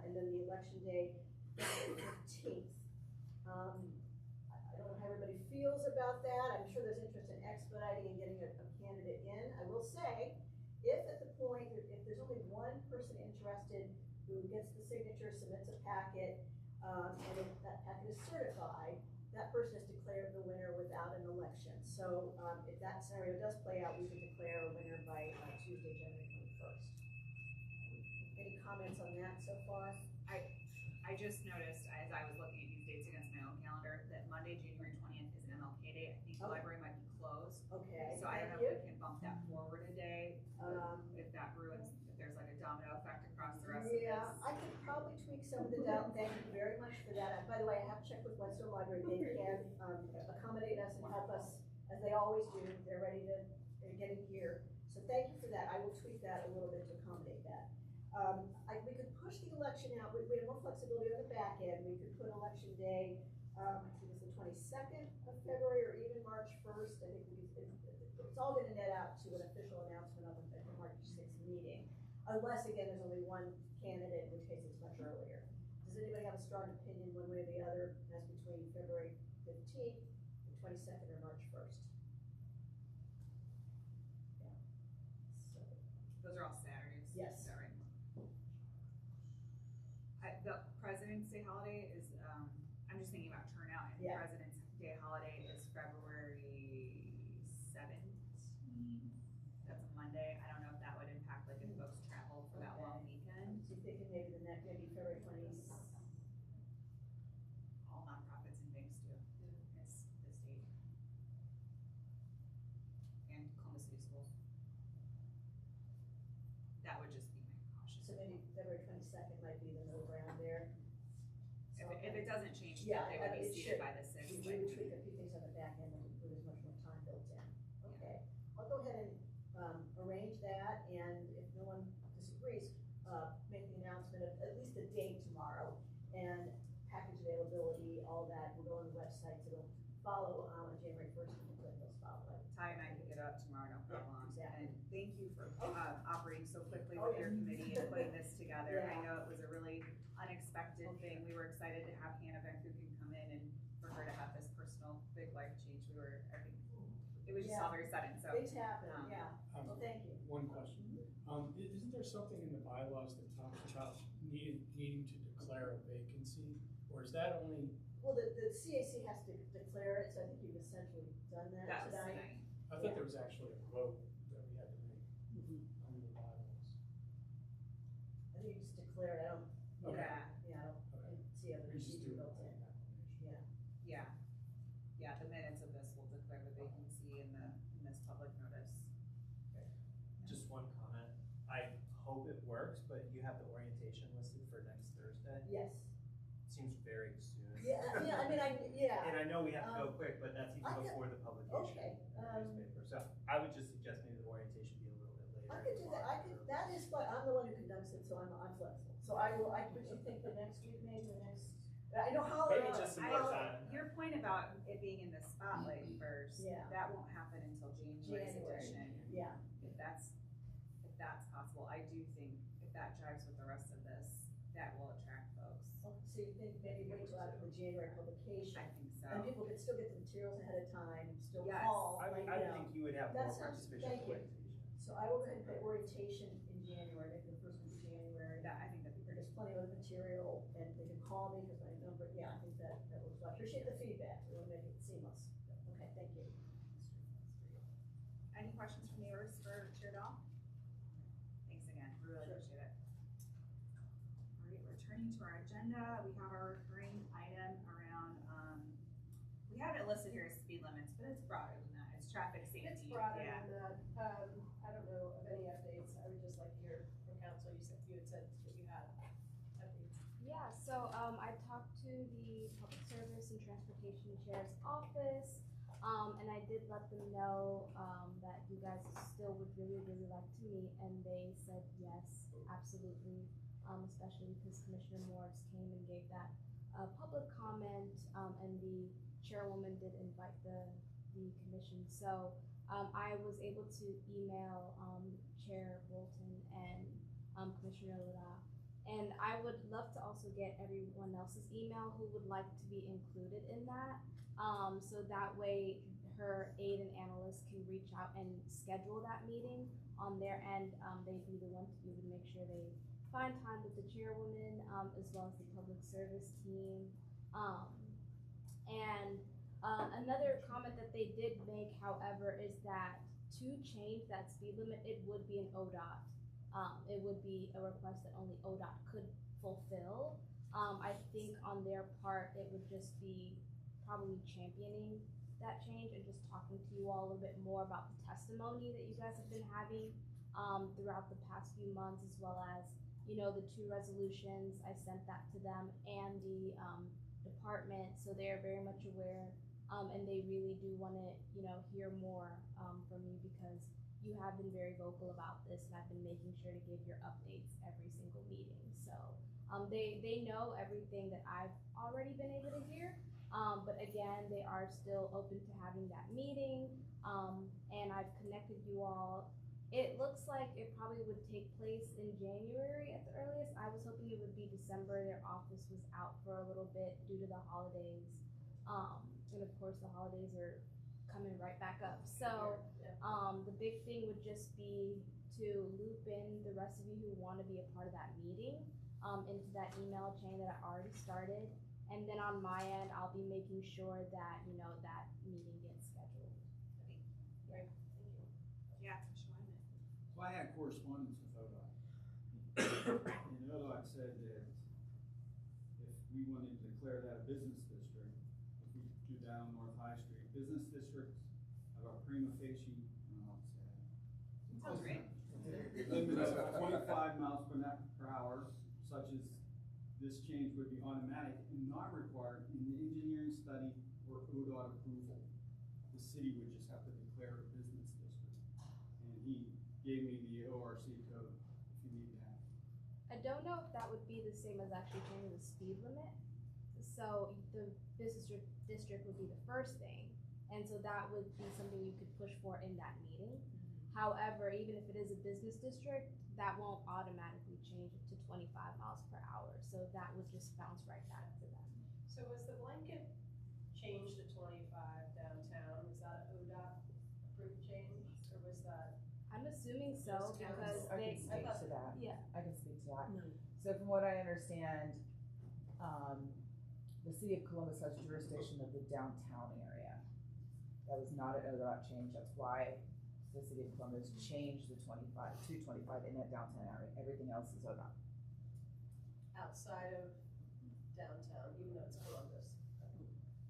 and then the election day, February 15th. I don't know how everybody feels about that. I'm sure there's interest in expediting and getting a candidate in. I will say, if at the point, if there's only one person interested who gets the signature, submits a packet, and if that packet is certified, that person is declared the winner without an election. So if that scenario does play out, we can declare a winner by Tuesday, January 21st. comments on that so far? I just noticed as I was looking at these dates against my own calendar that Monday, January 20th is an MLK Day. I think the Okay. library might be closed. Okay, So I don't know thank if we can bump that forward a day, if that ruins, if there's like a domino effect across the rest of this. Yeah, I could probably tweak some of the down, thank you very much for that. By the way, I have checked with Western Library, they can, accommodate us and help us, as they always do, they're ready to, they're getting here. So thank you for that, I will tweak that a little bit to accommodate that. We could push the election out, we have more flexibility on the back end, we could put election day, I think it's the 22nd of February or even March 1st, I think it's all gonna net out to an official announcement of the March 6th meeting. Unless, again, there's only one candidate, in which case it's much earlier. Does anybody have a strong opinion one way or the other as between February 15th, the 22nd, or March 1st? Yeah. So, Those are all Saturdays. Yes. Is that right? The President's Day holiday is, I'm just thinking about turnout, and Yeah. President's Day holiday is February 17th. That's a Monday. I don't know if that would impact, like, if folks travel for that long weekend. so you thinking maybe the next, maybe February 20th? All nonprofits and banks do, it's the state. And Columbus City Schools. That would just be my caution. So maybe February 22nd might be the middle ground there. If it doesn't change, Yeah, they would be it seated should. by the 6th. We would tweak a few things on the back end, with as much more time built in. Okay, I'll go ahead and, arrange that, and if no one disagrees, make the announcement of at least the date tomorrow, and package availability, all that, will go on the website, so it'll follow, on January 1st, and the those follow it. Ty and I can get up tomorrow, no problem. exactly. And thank you for, operating so quickly Oh, with your yeah. committee and putting this together. I Yeah. know it was a really unexpected thing. We were excited to have Hannah Van Kuken come in and for her to have this personal, big life change. We were, I think, it was just all very sudden, so. Things happen, um, yeah, well, thank you. One question. Isn't there something in the bylaws that talks about needing to declare a vacancy? Or is that only, Well, the CAC has to declare it, so I think you've essentially done that That was tonight. tonight. I thought there was actually a vote that we had to make under the bylaws. I think you just declare it, I don't, Okay. Yeah, I don't see other We just do procedure it built by in. acclamation. Yeah. yeah. The minutes of this will declare the vacancy in this public notice. Just one comment. I hope it works, but you have the orientation listed for next Thursday. Yes. Seems very soon. Yeah, I mean, yeah. And I know we have to go quick, but that's even I could- before the publication okay, in the newspaper. So I would just suggest maybe the orientation be a little bit later. I could do that, that is what, I'm the one who conducts it, so I'm flexible. So would you think the next week, maybe the next, I know how. Maybe just some more time. Your point about it being in the spotlight first, Yeah. that won't happen until January's January. edition. Yeah, If that's possible, I do think if that jives with the rest of this, that will attract folks. so you think maybe wait till after the January publication? I think so. And people can still get the materials ahead of time, still Yes. call, I find would out. think you would have That more sounds- participation thank in you. orientation. So I will go ahead and put orientation in January, maybe the first week of January. I think that'd be great. There's plenty of material, and they can call me, because my number, yeah, I think that works well. I appreciate the feedback, we want to make it seamless. Okay, thank you. Any questions from viewers for Chair Dahl? Thanks again, we really Sure. appreciate it. All right, returning to our agenda, we have our recurring item around, we have it listed here as speed limits, but it's broader than that, it's traffic safety. It's broader Yeah. than that. I don't know of any updates. I would just like to hear from council. You had said that you had updates. Yeah, so I talked to the Public Service and Transportation Chair's office, and I did let them know that you guys still would really, really like to meet, and they said yes, absolutely, especially because Commissioner Morris came and gave that public comment, and the chairwoman did invite the commission. So I was able to email Chair Bolton and Commissioner Lada. And I would love to also get everyone else's email who would like to be included in that. So that way her aide and analyst can reach out and schedule that meeting on their end. They'd be the one to make sure they find time with the chairwoman, as well as the public service team. Another comment that they did make, however, is that to change that speed limit, it would be an ODOT it would be a request that only ODOT could fulfill. I think on their part, it would just be probably championing that change and just talking to you all a little bit more about the testimony that you guys have been having throughout the past few months, as well as, you know, the 2 resolutions. I sent that to them and the department, so they're very much aware, and they really do want to, you know, hear more from you, because you have been very vocal about this, and I've been making sure to give your updates every single meeting. So they know everything that I've already been able to hear, but again, they are still open to having that meeting, and I've connected you all. It looks like it probably would take place in January at the earliest. I was hoping it would be December. Their office was out for a little bit due to the holidays. And of course the holidays are coming right back up. So the big thing would just be to loop in the rest of you who want to be a part of that meeting into that email chain that I already started. And then on my end, I'll be making sure that, you know, that meeting gets scheduled. Great, thank you. Yeah, Commissioner Wyman. So I had correspondence with ODOT. And ODOT said that if we wanted to declare that a business district, if we do down North High Street, business districts have a prima facie, Sounds great. limit of 25 miles per hour, such as this change would be automatic and not required in the engineering study or ODOT approval. The city would just have to declare a business district. And he gave me the ORC code if you need that. I don't know if that would be the same as actually changing the speed limit. So the business district would be the first thing, and so that would be something you could push for in that meeting. However, even if it is a business district, that won't automatically change it to 25 miles per hour. So that would just bounce right back to them. So was the blanket change to 25 downtown, was that an ODOT approved change, or was that? I'm assuming so, because I they, can speak to that. yeah. I can speak to that. So from what I understand, the city of Columbus has jurisdiction of the downtown area. That was not an ODOT change. That's why the city of Columbus changed the 25 to 25 in that downtown area. Everything else is ODOT. Outside of downtown, even though it's Columbus?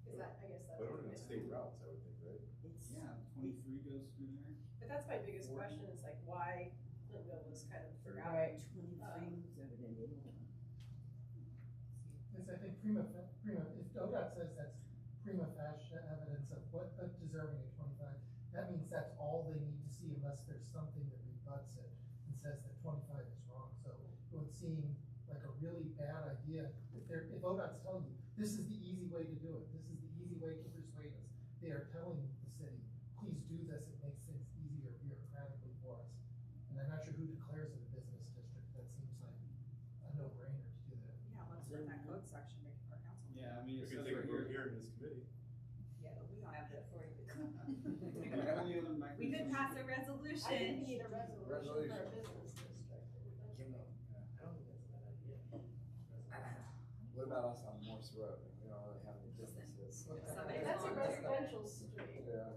Is that, I guess that's. But only on state routes, I would think, right? Yeah, 23 goes through there. But that's my biggest question, is like why Clintonville was kind of forgotten. Right. Because I think prima, if ODOT says that's prima facie evidence of deserving a 25, that means that's all they need to see unless there's something that rebuts it and says that 25 is wrong. So it would seem like a really bad idea if ODOT's telling you, this is the easy way to do it, this is the easy way to persuade us. They are telling the city, please do this, it makes things easier bureaucratically for us. And I'm not sure who declares it a business district. That seems like a no-brainer to do that. Yeah, let's run that code section to our council. Yeah, I mean, We it's can take a vote here in this committee. Yeah, but we don't have the authority. We could pass a I think resolution. we need a resolution for a business district. What about us on Morse Road? We don't really have any businesses. Somebody's That's a on residential street. Yeah.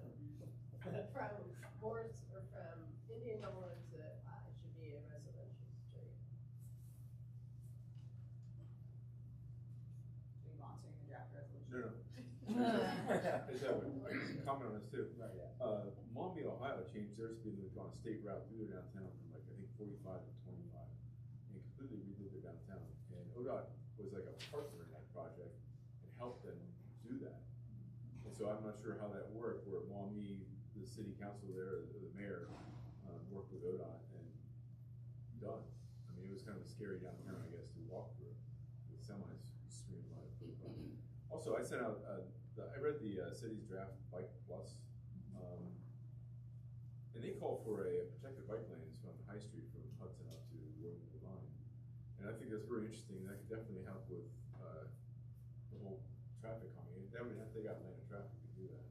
From Morris or from Indianola to, it should be a residential street. Are you monitoring the draft resolution? No. I just have a comment on this too. Maumee, Ohio changed their speed limit on a state route through their downtown from like, I think 45 to 25. And completely redid their downtown. And ODOT was like a partner in that project and helped them do that. And so I'm not sure how that worked, where Maumee, the city council there, or the mayor, worked with ODOT and done. I mean, it was kind of a scary downtown, I guess, to walk through with semis streaming by. Also, I sent out, I read the city's draft Bike Plus, and they call for a protected bike lanes from High Street from Hudson up to Worthing Divine. And I think that's very interesting. That could definitely help with the whole traffic coming in. That would have, they got lane of traffic to do that.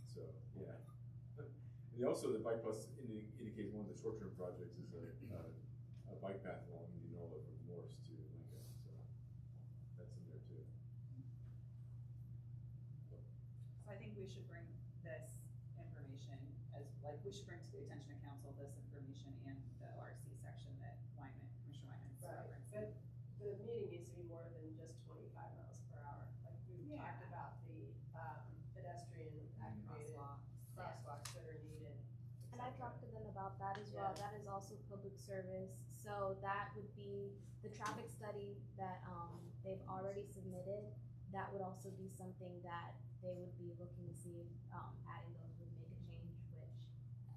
So, yeah. And also the Bike Plus indicates one of the short-term projects is a bike path along Indianola from Morris to Lincoln. So that's in there too. So I think we should bring this information information as, like, we should bring to the attention of council this information and the ORC section that Commissioner Wyman's Right, referencing. but the meeting needs to be more than just 25 miles per hour. Like we talked about the pedestrian activated crosswalks that are needed. And I talked to them about that as well. That is also public service. So that would be the traffic study that they've already submitted. That would also be something that they would be looking to see if adding those would make a change, which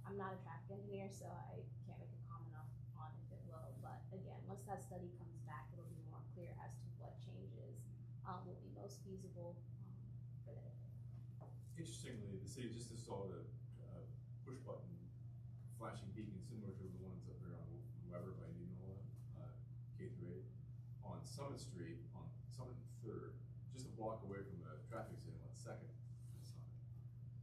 I'm not a traffic engineer, so I can't make a comment on if it will. But again, once that study comes back, it'll be more clear as to what changes will be most feasible for the area. Interestingly, the city just installed a push button flashing beacon similar to the ones up there on Weber by Indianola, K through 8, on Summit Street, on Summit and 3rd, just a block away from the traffic signal at 2nd and Summit.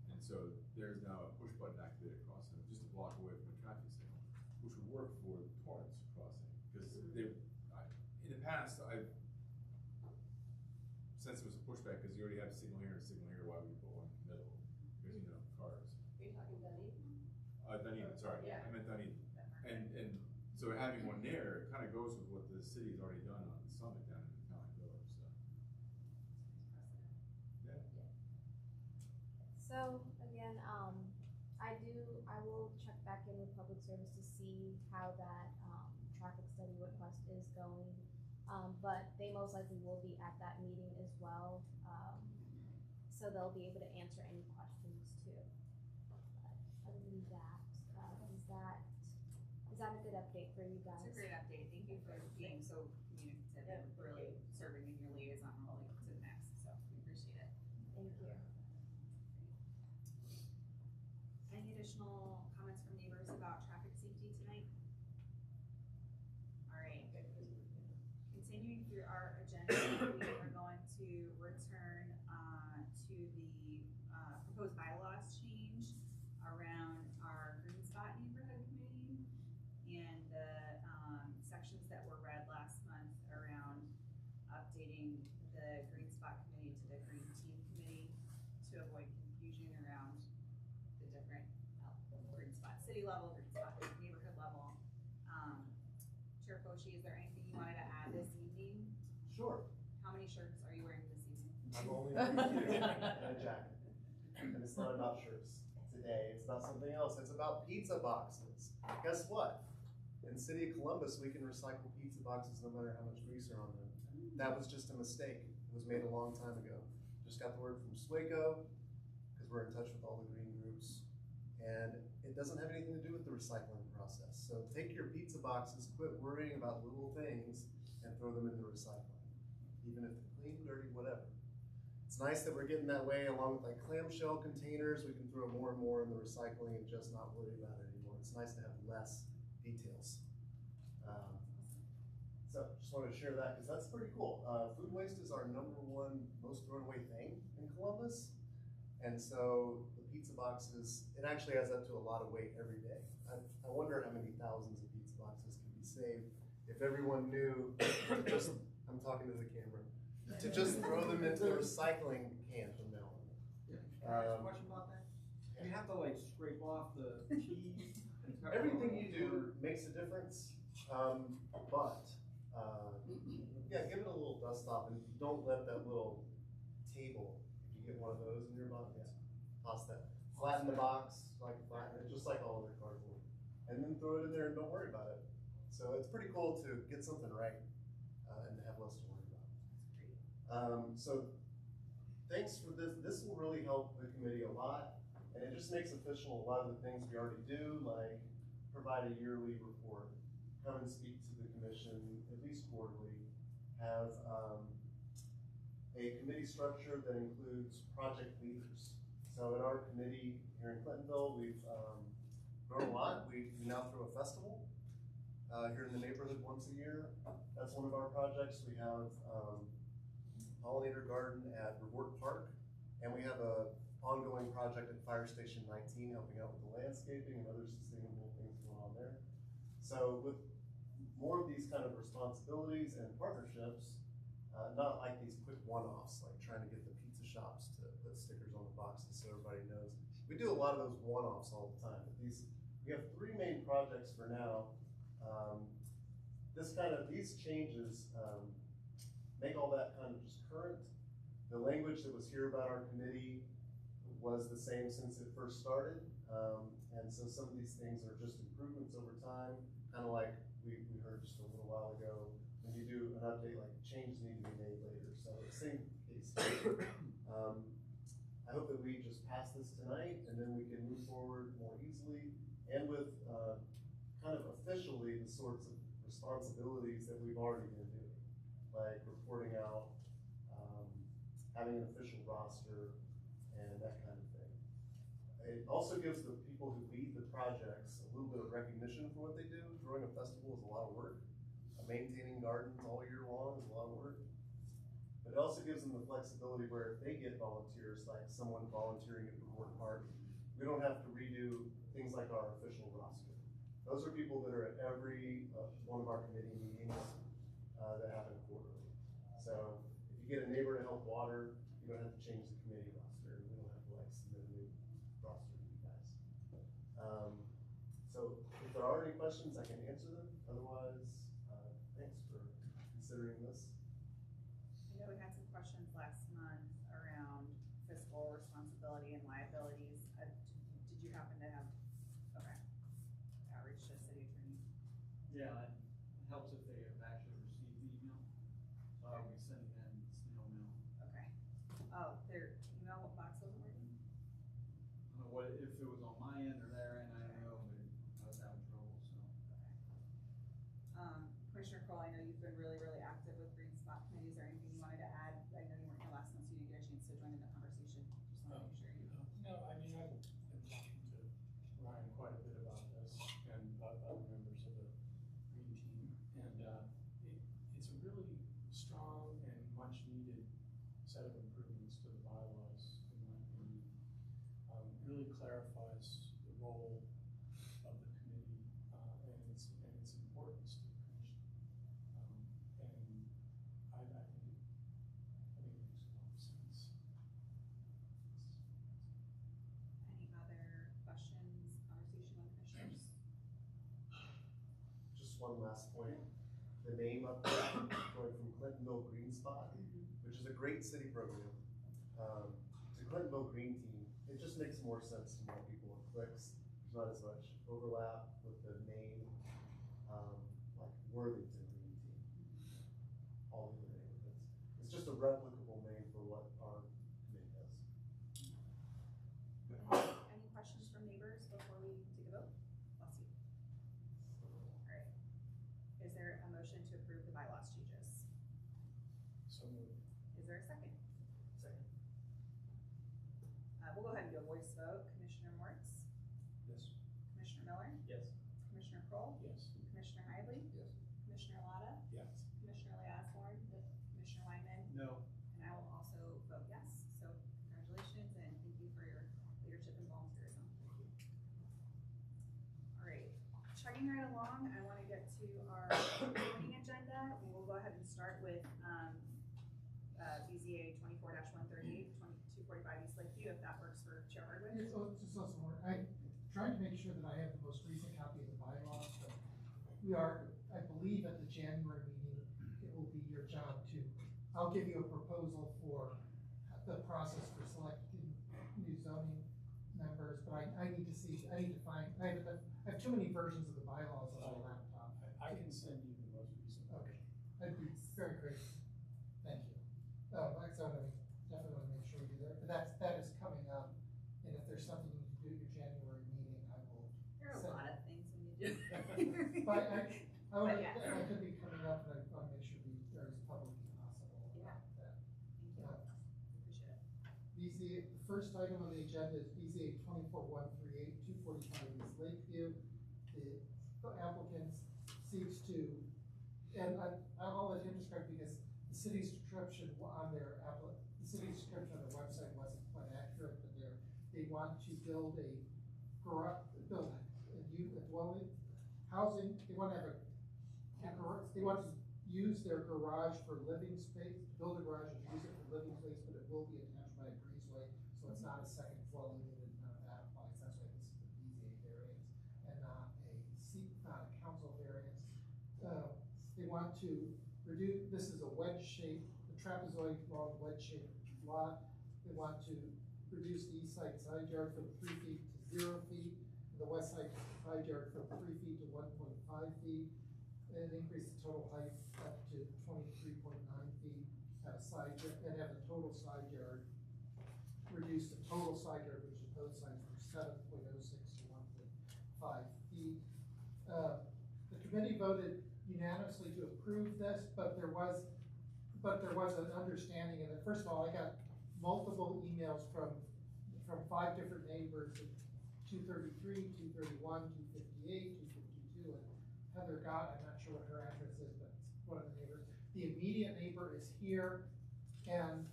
And so there's now a push button activated crossing just a block away from the traffic signal, which would work for the Torrance crossing. Because in the past, I've since there was a pushback, because you already have a signal here and a signal here, why would you put one in the middle? Because, you know, cars. Are you talking Dunedin? Dunedin, sorry, Yeah. I meant Dunedin. And so having one there kind of goes with what the city's already done on Summit down in the town village, so. Yeah. So again, I will check back in with public service to see how that traffic study request is going. But they most likely will be at that meeting as well. So they'll be able to answer any questions too. But other than that, is that a good update for you guys? It's a great update. Thank you for being so communicative and really serving in your liaison role to the next. So we appreciate it. Thank you. Any additional comments from neighbors about traffic safety tonight? All right. Continuing through our agenda, we are going to return to the proposed bylaws change around our Green Spot Neighborhood Committee and the sections that were read last month around updating the Green Spot Committee to the Green Team Committee to avoid confusion around the different Green Spot city level, Green Spot neighborhood level. Chair Foshi, is there anything you wanted to add this evening? Sure. How many shirts are you wearing this evening? I'm only wearing 2 and a jacket. And it's not about shirts today, it's about something else. It's about pizza boxes. Guess what? In the city of Columbus, we can recycle pizza boxes no matter how much grease are on them. That was just a mistake. It was made a long time ago. Just got the word from SWACO, because we're in touch with all the green groups. And it doesn't have anything to do with the recycling process. So take your pizza boxes, quit worrying about little things, and throw them in the recycling. Even if they're clean, dirty, whatever. It's nice that we're getting that way, along with like clamshell containers. We can throw more and more in the recycling and just not worry about it anymore. It's nice to have less details. So just wanted to share that because that's pretty cool. Food waste is our #1 most thrown away thing in Columbus. And so the pizza boxes, it actually adds up to a lot of weight every day. I wonder how many thousands of pizza boxes could be saved if everyone knew to just, I'm talking to the camera, to just throw them into the recycling can from now on. Can I ask a question about that? You have to like scrape off the cheese and pepperoni. Everything you do makes a difference, but yeah, give it a little dust off and don't let that little table, if you get one of those in your box, yeah, toss that. Flatten the box, like flatten it, just like all other cardboard. And then throw it in there and don't worry about it. So it's pretty cool to get something right and to have less to worry about. So thanks for this. This will really help the committee a lot. And it just makes official a lot of the things we already do, like provide a yearly report, come and speak to the commission at least quarterly, have a committee structure that includes project leaders. So in our committee here in Clintonville, we've grown a lot. We now throw a festival here in the neighborhood once a year. That's one of our projects. We have pollinator garden at Reward Park, and we have a ongoing project at Fire Station 19, helping out with the landscaping and other sustainable things going on there. So with more of these kind of responsibilities and partnerships, not like these quick one-offs, like trying to get the pizza shops to put stickers on the boxes so everybody knows. we do a lot of those one-offs all the time, but we have 3 main projects for now. These changes, make all that kind of just current. The language that was here about our committee was the same since it first started. And so some of these things are just improvements over time, kind of like we heard just a little while ago. When you do an update, like changes need to be made later. So same case here. I hope that we just pass this tonight and then we can move forward more easily and with kind of officially the sorts of responsibilities that we've already been doing, like reporting out, having an official roster, and that kind of thing. It also gives the people who lead the projects a little bit of recognition for what they do. Throwing a festival is a lot of work. Maintaining gardens all year long is a lot of work. But it also gives them the flexibility where if they get volunteers, like someone volunteering at Report Park, we don't have to redo things like our official roster. Those are people that are at every one of our committee meetings that happen quarterly. So if you get a neighbor to help water, you don't have to change the committee roster. We don't have to like submit a new roster to you guys. So if there are any questions, I can answer them. Otherwise, thanks for considering this. I know we had some questions last month around fiscal responsibility and liabilities. Did you happen to have, okay, outreach to the city attorney? Yeah, it helps if they have actually received the email. So I'll be sending them snail mail. Okay. Oh, their email box wasn't working? I don't know what, if it was on my end or their end, I don't know, but I was having trouble, so. Commissioner Kroll, I know you've been really, really active with green spot committees. Is there anything you wanted to add? I know you weren't here last month, so you didn't get a chance to join in the conversation. Just want to make sure you. No, I mean, I've been talking to Ryan quite a bit about this and other members of the green team. And it's a really strong and much needed set of improvements to the bylaws, in my opinion. Really clarifies the role of the committee and its importance to the commission. And I think it makes a lot of sense. Any other questions, conversation with commissioners? Just one last point. The name update going from Clintonville Green Spot, which is a great city program, to Clintonville Green Team. It just makes more sense to more people. It clicks. There's not as much overlap with the name, like Worthington Green Team. All the other neighborhoods. It's just a replicable name for what our committee does. Any questions from neighbors before we take a vote? Bless you. All right. Is there a motion to approve the bylaws changes? So moved. Is there a second? Second. We'll go ahead and do a voice vote. Commissioner Moritz? Yes. Commissioner Miller? Yes. Commissioner Kroll? Yes. Commissioner Hively? Yes. Commissioner Lotta? Yes. Commissioner Lee Osborne? Commissioner Wyman? No. And I will also vote yes. So congratulations and thank you for your leadership and volunteerism. All right, chugging right along, I want to get to our meeting agenda. We will go ahead and start with BZA 24-138, 2245 East Lakeview, if that works for Chair Hardwick. So more. I'm trying to make sure that I have the most recent copy of the bylaws, but we are, I believe at the January meeting, it will be your job to, I'll give you a proposal for the process for selecting new zoning members, but I need to see, I need to find, I have too many versions of the bylaws on my laptop. I can send you the most recent. Okay, that'd be very grateful. Thank you. Like I said, I definitely want to make sure we do that, but that is coming up, and if there's something you need to do at your January meeting, I will. There are a lot of things we need to do. But yeah. I could be coming up, and I want to make sure we are as public as possible about that. Thank you. Appreciate it. BZA, the first item on the agenda is BZA 24138, 245 East Lakeview. The applicant seeks to, and I'll let him describe because the city's description on their website wasn't quite accurate, but they want to build a dwelling, housing. They want to have they want to use their garage for living space, build a garage and use it for living space, but it will be attached by a breezeway, so it's not a second dwelling unit, none of that. to reduce, this is a wedge shape, the trapezoid long wedge shaped lot. They want to reduce the east side yard from 3 feet to 0 feet, and the west side yard from 3 feet to 1.5 feet, and increase the total height up to 23.9 feet, have a side yard, and have a total side yard, reduce the total side yard, which is both sides, from 7.06 to 1.5 feet. The committee voted unanimously to approve this, but there was an understanding, and first of all, I got multiple emails from 5 different neighbors, 233, 231, 258, 252, and Heather Gott, I'm not sure what her address is, but it's one of the neighbors. The immediate neighbor is here, and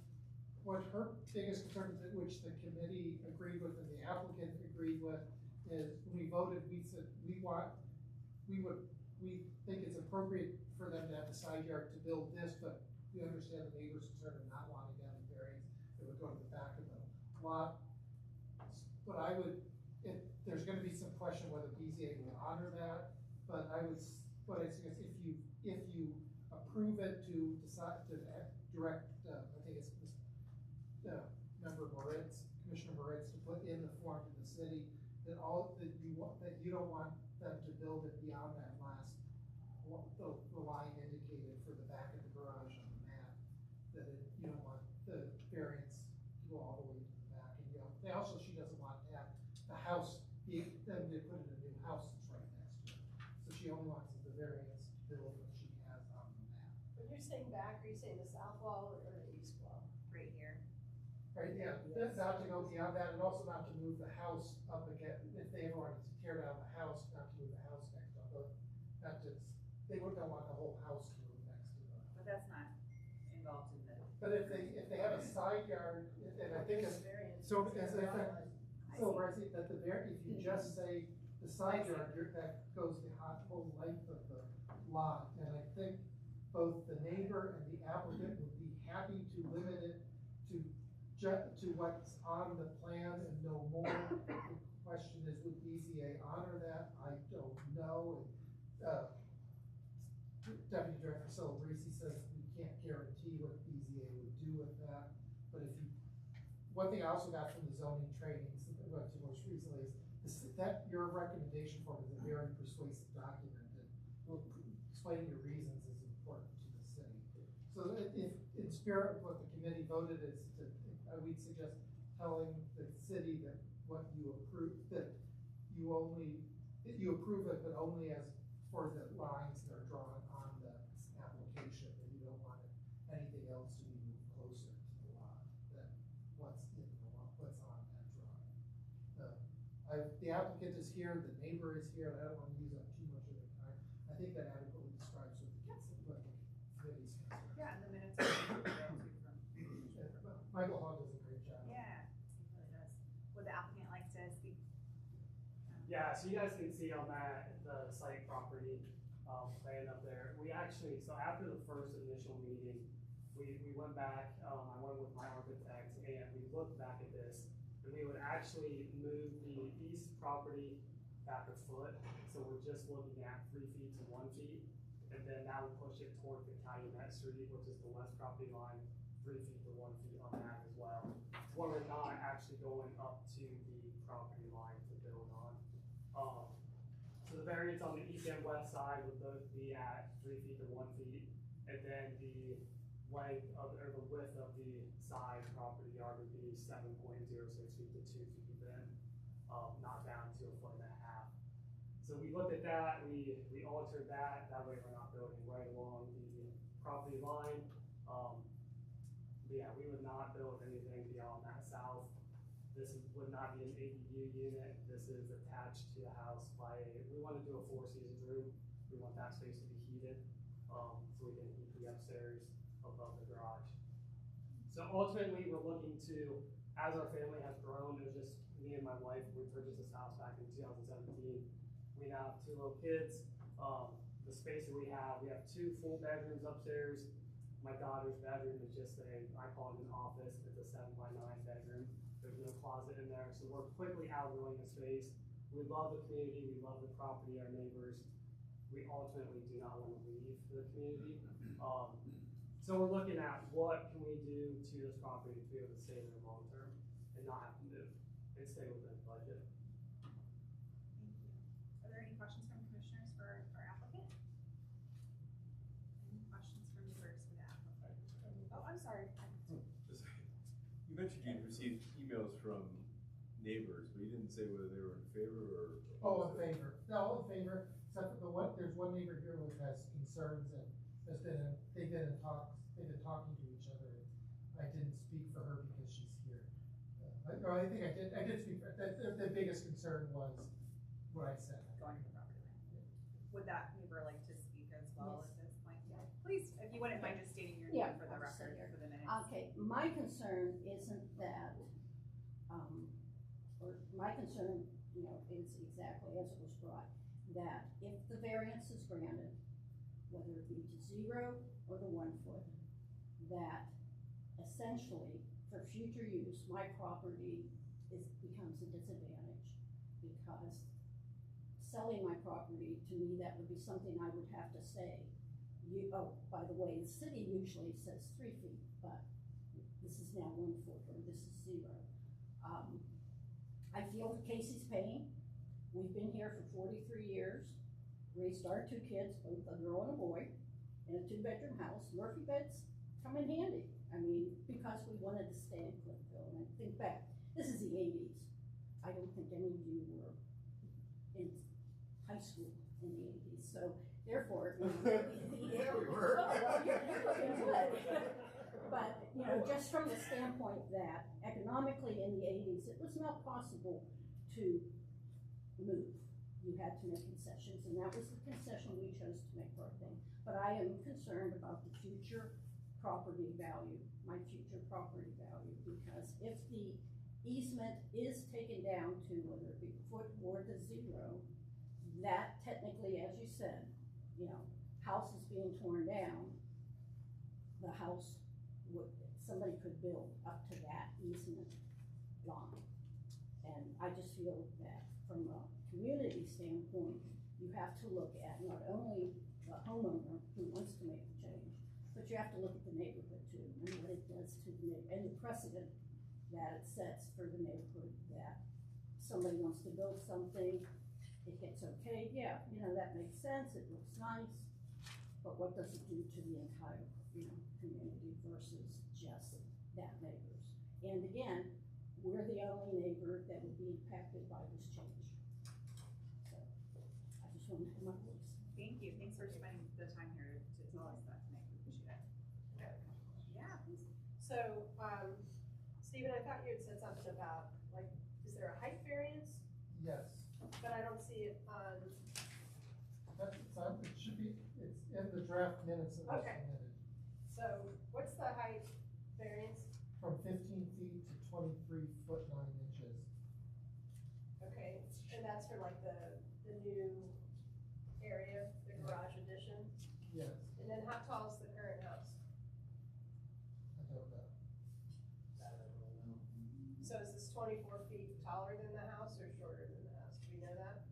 what her biggest concern, which the committee agreed with and the applicant agreed with, is when we voted, we said we think it's appropriate for them to have the side yard to build this, but we understand the neighbor's concern of not wanting to have a variance that would go to the back of the lot. But I would, there's gonna be some question whether BZA will honor that, but I suggest if you approve it to decide to direct, I think it's member Moritz, Commissioner Moritz, to put in the form to the city that you don't want them to build it beyond that last, the line indicated for the back of the garage on the map, that you don't want the variance to go all the way to the back. And she doesn't want to have the house, them to put in a new house that's right next to it. So she only wants the variance to build what she has on the map. When you're saying back, are you saying the south wall or the east wall? Right here. Right, yeah, that's not to go beyond that, and also not to move the house up again, if they ever wanted to tear down the house, not to move the house next up, but not to, they don't want the whole house to move next to them. But that's not involved in the. But if they have a side yard, and I think it's, so as if if you just say the side yard, that goes the whole length of the lot, and I think both the neighbor and the applicant would be happy to limit it to what's on the plan and no more. The question is, would BZA honor that? I don't know. Deputy Director Celebresi says we can't guarantee what BZA would do with that. But one thing I also got from the zoning trainings, what you most recently is that your recommendation form is a very persuasive document that will explain your reasons is important to the city. So if in spirit of what the committee voted is to, we'd suggest telling the city that what you approve, that you approve it, but only as for the lines that are drawn on the application, that you don't want anything else to be moved closer to the lot than what's in the lot, what's on that drawing. The applicant is here, the neighbor is here, and I don't want to use up too much of their time. I think that adequately describes what the committee's concerned. Yeah, the minutes are from. Michael Hall does a great job. Yeah, he really does. Would the applicant like to speak? Yeah, so you guys can see on that, the site property, plan up there. We actually, so after the first initial meeting, we went back, I went with my architect and we looked back at this, and we would actually move the east property back a foot. So we're just looking at 3 feet to 1 feet, and then that would push it toward the Calumet Street, which is the west property line, 3 feet to 1 feet on that as well. Where we're not actually going up to the property line to build on. So the variance on the east and west side would both be at 3 feet to 1 feet, and then the length of, or the width of the side property yard would be 7.06 feet to 2 feet then, not down to 1.5 feet. So we looked at that, we altered that way we're not building right along the property line. But yeah, we would not build anything beyond that south. This would not be an ADU unit. This is attached to the house by we want to do a 4-season room. We want that space to be heated, so we can heat the upstairs above the garage. So ultimately, we're looking to, as our family has grown, it was just me and my wife, we purchased this house back in 2017. We now have 2 little kids. The space that we have 2 full bedrooms upstairs. My daughter's bedroom is just I call it an office. It's a 7x9 bedroom. There's no closet in there, so we're quickly outgrowing the space. We love the community, we love the property, our neighbors. we ultimately do not want to leave the community. So we're looking at what can we do to this property to be able to stay there long term and not have to move and stay within budget. Thank you. Are there any questions from commissioners for our applicant? Any questions from members for the applicant? Oh, I'm sorry. You mentioned you'd received emails from neighbors, but you didn't say whether they were in favor or. Oh, in favor. No, in favor. Except for there's one neighbor here who has concerns and they've been talking to each other. I didn't speak for her because she's here. I think I did speak for her. The biggest concern was what I said. Going to the property line. Would that neighbor like to speak as well Yes. at this point? Yeah. Please, if you wouldn't mind just stating your Yeah, name for the I'll just record, say it. for the minutes. Okay, my concern isn't that, or my concern, is exactly as it was brought, that if the variance is granted, whether it be to 0 or the 1 foot, that essentially for future use, my property becomes a disadvantage, because selling my property, to me, that would be something I would have to say. By the way, the city usually says 3 feet, but this is now 1 foot, or this is 0. I feel Casey's pain. We've been here for 43 years, raised our 2 kids, both a girl and a boy, in a 2-bedroom house. Murphy beds come in handy. I mean, because we wanted to stay in Cliftonville. And I think back, this is the 80s. I don't think any of you were in high school in the 80s. So therefore, Yeah, we were. You're looking good. But, just from the standpoint that economically in the 80s, it was not possible to move. You had to make concessions, and that was the concession we chose to make for our thing. But I am concerned about the future property value, my future property value, because if the easement is taken down to whether it be a foot or the 0, that technically, as you said, house is being torn down, the house somebody could build up to that easement line. And I just feel that from a community standpoint, you have to look at not only the homeowner who wants to make the change, but you have to look at the neighborhood too, and what it does to the neighborhood, and the precedent that it sets for the neighborhood, that somebody wants to build something, it gets okay, yeah, that makes sense, it looks nice, but what does it do to the entire, community versus just that neighbor's? And again, we're the only neighbor that would be impacted by this change. So, I just want to have my voice. Thank you. Thanks for spending the time here to tell us that tonight. We appreciate it. Yeah, please. So, Stephen, I thought you had said something about, is there a height variance? Yes. But I don't see it on. It should be, it's in the draft minutes that was submitted. So what's the height variance? From 15 feet to 23 foot 9 inches. Okay, and that's for the new area, the garage addition? Yes. And then how tall is the current house? I don't know. So is this 24 feet taller than the house or shorter than the house? Do we know that?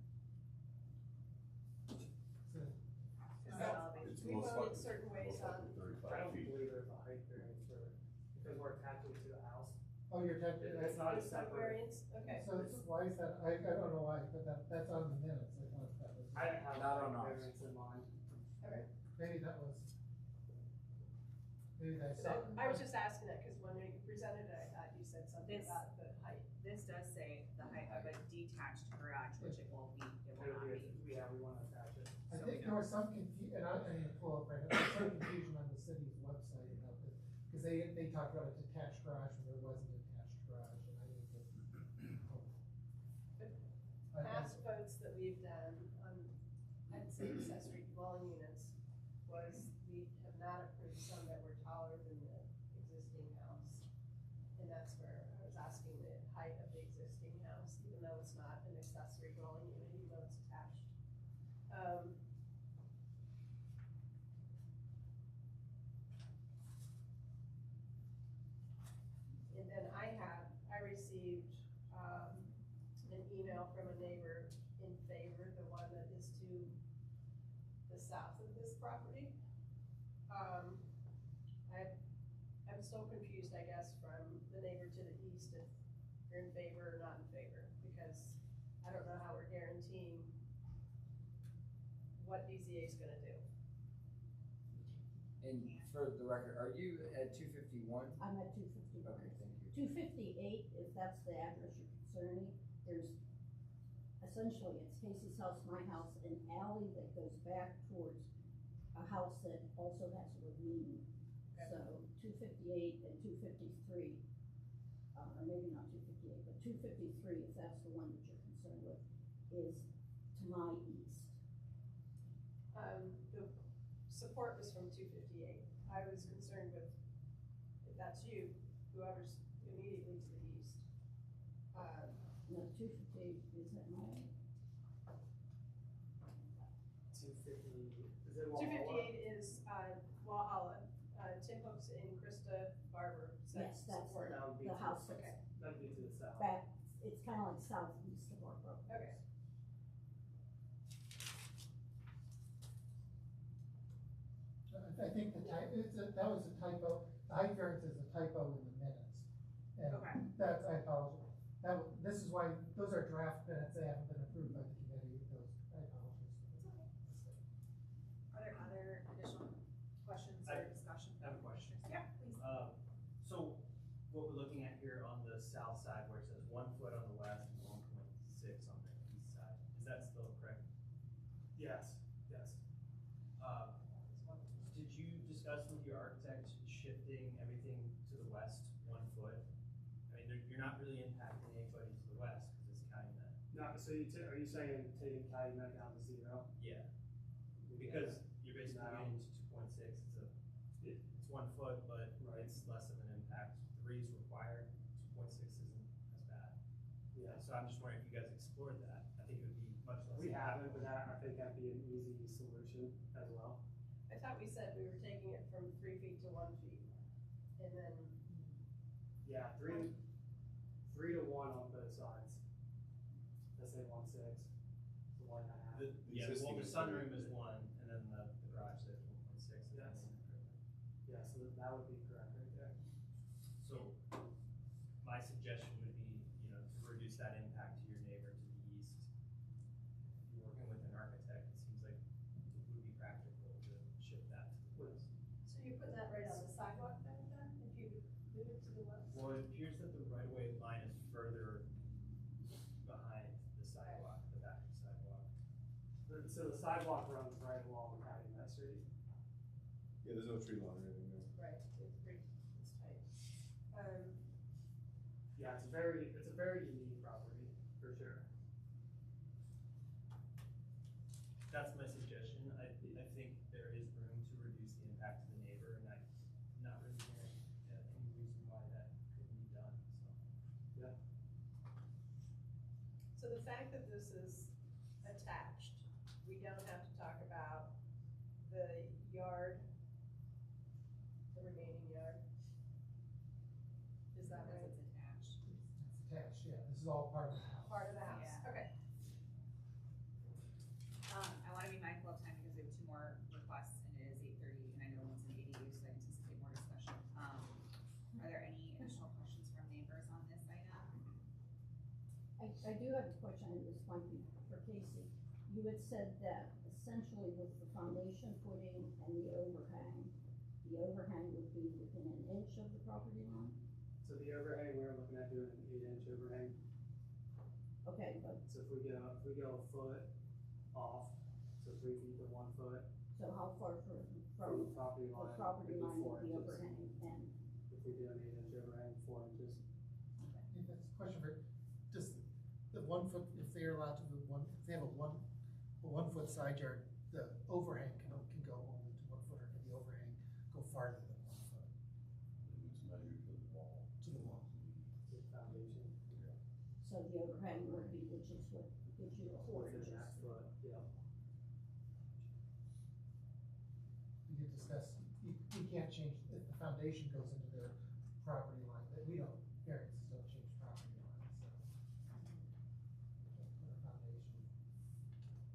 We voted certain ways on. I don't believe there's a height variance for it, because we're attaching to the house. Oh, you're attaching. It's not a There's no separate. variance, okay. So why is that? I don't know why, but that's on the minutes. I thought that was. I didn't have Not a on height ours. variance in mind. Okay. Maybe that was. Maybe that's. I was just asking that because when you presented it, I thought you said something about the height. This does say the height of a detached garage, which it will be, it will not be. Yeah, we want to attach it. I think there was some confusion, and I'm gonna pull up right now, there was some confusion on the city's website about this, because they talked about a detached garage when there wasn't a detached garage, and I need to. Past votes that we've done on, I'd say accessory dwelling units, was we have not approved some that were taller than the existing house. And that's where I was asking the height of the existing house, even though it's not an accessory dwelling unit, even though it's attached. And then I received, an email from a neighbor in favor, the one that is to south of this property. I'm still confused, I guess, from the neighbor to the east if you're in favor or not in favor, because I don't know how we're guaranteeing what DZA is gonna do. And for the record, are you at 251? I'm at 251. Okay, thank you. 258, if that's the address you're concerning, there's essentially, it's Casey's house, my house, an alley that goes back towards a house that also has a ravine. So 258 and 253, or maybe not 258, but 253, if that's the one that you're concerned with, is to my east. The support was from 258. I was concerned with, if that's you, whoever's immediately to the east. No, 258 is at my. 250, is it Walhalla? 258 is, Walhalla. Tim Hooks and Krista Barber said Yes, that's support. That would be the to house the- that's That'd be to the south. back, it's kind of like southeast of our property. Okay. I think that was a typo, the height variance is a typo in the minutes. And Okay. that's, I apologize. This is why, those are draft minutes, they haven't been approved by the committee, those, I apologize. It's okay. Are there other additional questions or discussion? I have a question. Yeah, please. So what we're looking at here on the south side where it says 1 foot on the west and 1.6 on the east side, is that still correct? Yes, yes. Did you discuss with your architect shifting everything to the west 1 foot? I mean, you're not really impacting anybody to the west because it's Calumet. No, so are you saying taking Calumet down to 0? Yeah. Because you're basically getting to 2.6. It's 1 foot, but it's less of an impact. 3 is required. 2.6 isn't as bad. Yeah. So I'm just wondering if you guys explored that. I think it would be much less. We haven't, impactful. but I think that'd be an easy solution as well. I thought we said we were taking it from 3 feet to 1 feet. And then, Yeah, 3 to 1 on both sides. Let's say 1.6, so 1.5. Yeah, well, the sunroom is 1, and then the garage there is 1.6. Yes. Yeah, so that would be correct right there. So my suggestion would be, to reduce that impact to your neighbor to the east. If you're working with an architect, it seems like it would be practical to shift that to the west. so you put that right on the sidewalk then, if you move it to the west? Well, it appears that the right-of-way line is further behind the sidewalk, the back of the sidewalk. So the sidewalk runs right along Calumet Street. Yeah, there's no tree line or anything there. Right, it's tight. Yeah, it's a very unique property, for sure. That's my suggestion. I think there is room to reduce the impact to the neighbor, and I'm not really hearing any reason why that couldn't be done, so. Yeah. So the fact that this is attached, we don't have to talk about the yard, the remaining yard? Is that right? It's attached. It's attached, yeah, this is all part of the house. Part of the house, Yeah. okay. I wanna be mindful of time because we have 2 more requests and it is 8:30 and I know one's an ADU, so I anticipate more discussion. Are there any additional questions from neighbors on this item? I do have a question, and this might be for Casey. You had said that essentially with the foundation footing and the overhang would be within an inch of the property line? So the overhang, we're looking at doing an 8-inch overhang. Okay, but, So if we go a foot off, so 3 feet to 1 foot. so how far from From the property line, the property it'd be line 4 would the inches. overhang end? If we do an 8-inch overhang, 4 inches. If that's a question for, does the 1 foot, if they're allowed to move if they have a 1 foot side yard, the overhang can go only to 1 foot, or can the overhang go farther than 1 foot? It's measured to the wall. To the wall. To the foundation. So the overhang would be, which is what gives you 4 Within inches. that foot, yeah. We could discuss, you can't change, if the foundation goes into their property line, that we don't, variances don't change property lines, so. Put a foundation,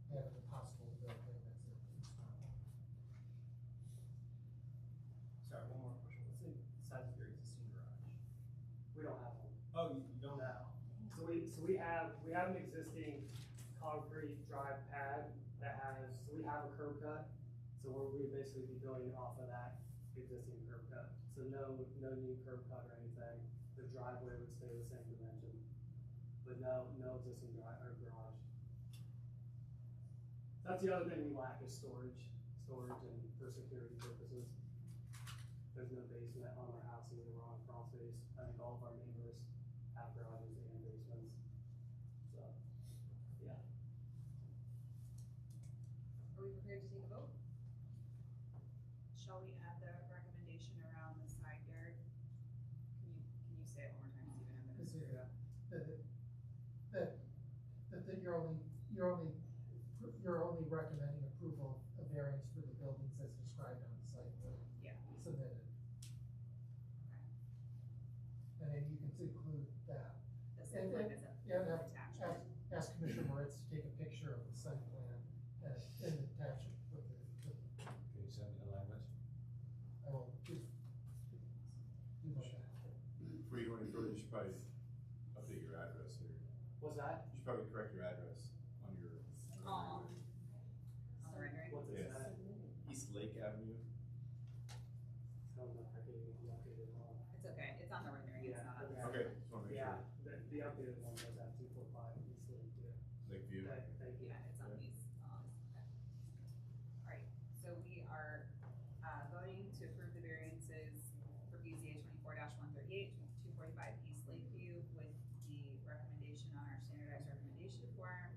they have it possible to build, then that's it, it's not. We don't have one. Oh, you don't know? So we have an existing concrete drive pad that has, so we have a curb cut. So we would basically be building off of that existing curb cut. So no new curb cut or anything. The driveway would stay the same dimension, but no existing garage. That's the other thing we lack is storage and for security purposes. There's no basement on our house either, we're on a crawl space. I think all of our neighbors have garages and basements. So, yeah. Are we prepared to take a vote? Shall we add the recommendation around the side yard? Can you say it one more time, Stephen? I'm Is gonna. that you're only recommending approval of variance for the buildings as described on the site plan submitted. Okay. And then you can include that. The site plan is attached. Ask Commissioner Moritz to take a picture of the site plan and attach it with the. Can you send me the language? I will do that. Before you go any further, you should probably update your address here. What's that? You should probably correct your address on your. On the rendering? What's it say? East Lake Avenue. I don't know if I can even update it on. It's okay, it's on the rendering, it's not on the. Okay, just wanna make sure. Yeah, the updated one was at 245 East Lake, yeah. Lakeview. Thank you. Yeah, it's on these, okay. Alright, so we are, voting to approve the variances for BZA 24-138, 245 East Lakeview with the recommendation on our standardized recommendation form,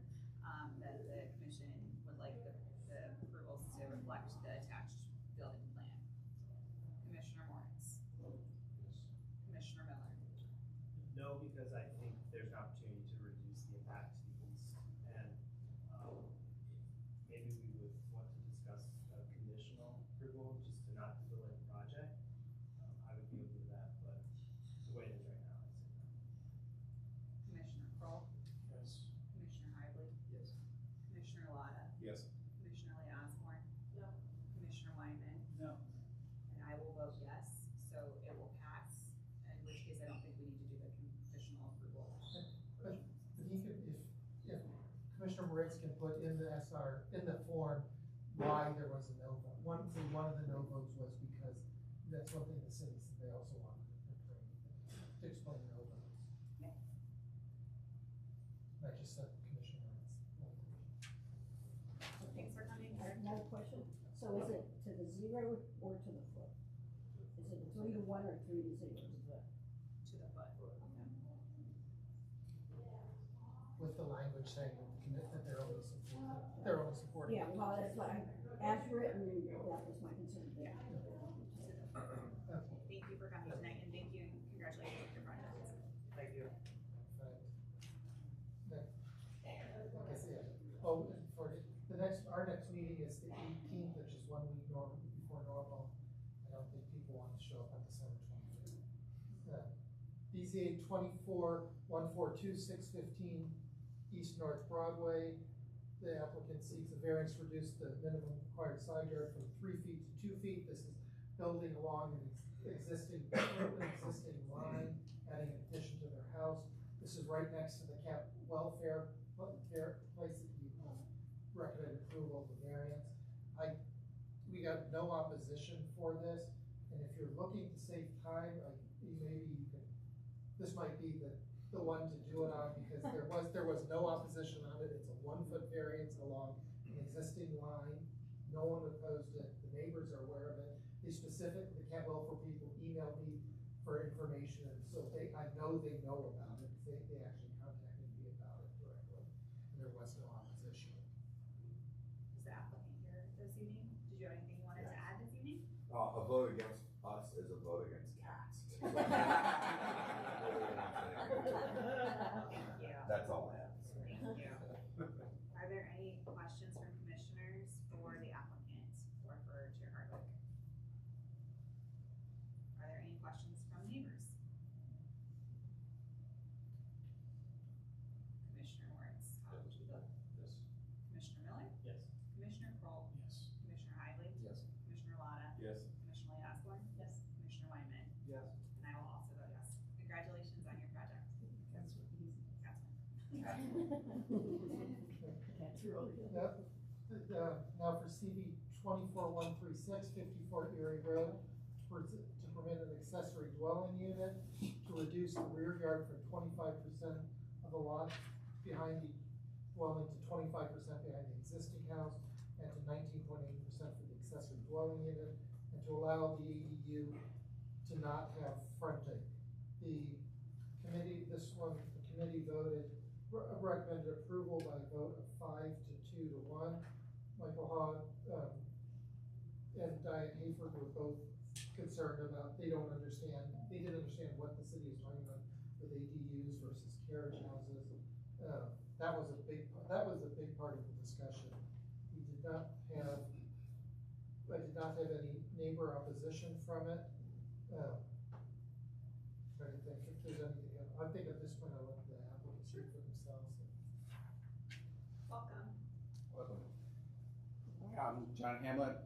that the commission would like the approvals to reflect the attached building plan. Commissioner Moritz. Commissioner Miller. No, because I think there's an opportunity to reduce the impact to the east, and maybe we would want to discuss a conditional approval, just to not delay the project. I would be open to that, but the way it is right now, I'd say no. Commissioner Kroll. Yes. Commissioner Hively. Yes. Commissioner Lotta. Yes. Commissioner Lee Osborne. No. Commissioner Wyman. No. And I will vote yes, so it will pass, in which case I don't think we need to do the conditional approval. But he could, if Commissioner Moritz can put in the SR, in the form, why there was a no vote. One of the no votes was because that's one thing the city said they also wanted to explain no votes. Okay. Not just said Commissioner Moritz. Thanks for coming. Another question, so is it to the 0 or to the foot? Is it 3 to 1 or 3 to 0? To the foot. With the language saying that they're only supporting. Yeah, well, that's what as written, that was my concern. Yeah. Thank you for coming tonight, and thank you, and congratulations on your project. Thank you. Oh, for our next meeting is the 18th, which is 1 week before normal. I don't think people want to show up on December 23rd. BZA 24-142-615 East North Broadway. The applicant seeks a variance to reduce the minimum required side yard from 3 feet to 2 feet. This is building along an existing line, adding an addition to their house. This is right next to the CAP welfare place that you recommend approval of the variance. We got no opposition for this, and if you're looking to save time, this might be the one to do it on, because there was no opposition on it. It's a 1-foot variance along an existing line. No one opposed it. The neighbors are aware of it. The CAP welfare people emailed me for information, and so I know they know about it. They actually contacted me about it directly, and there was no opposition. Is the applicant here this evening? Did you have anything you wanted to add this evening? A vote against us is a vote against cats. Thank you. That's all I have to say. Thank you. Are there any questions from commissioners for the applicant or for Chair Hardwick? Are there any questions from neighbors? Yep. Now for CV 24136, 54 Erie Road, to permit an accessory dwelling unit to reduce the rear yard from 25% of the lot behind the dwelling to 25% behind the existing house, and to 19.8% for the accessory dwelling unit, and to allow the ADU to not have fronting. The committee, the committee recommended approval by a vote of 5 to 2 to 1. Michael Hogg and Diane Hayford were both concerned about, they didn't understand what the city is talking about with ADUs versus carriage houses. That was a big part of the discussion. I did not have any neighbor opposition from it. Trying to think if there's anything else. I think at this point I'll let the applicants speak for themselves. Welcome. Welcome. I'm John Hamlet.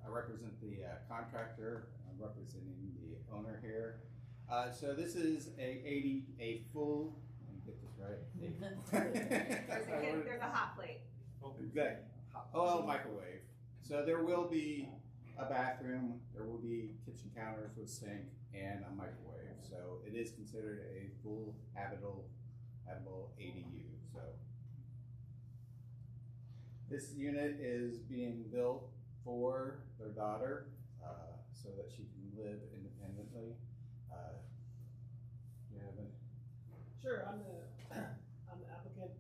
I represent the contractor. I'm representing the owner here. So this is a full. Let me get this right. There's a hot plate. Exactly. Oh, microwave. So there will be a bathroom. There will be kitchen counters with sink and a microwave. So it is considered a full habitable ADU. So. This unit is being built for their daughter so that she can live independently. Do you have any? Sure, I'm the applicant.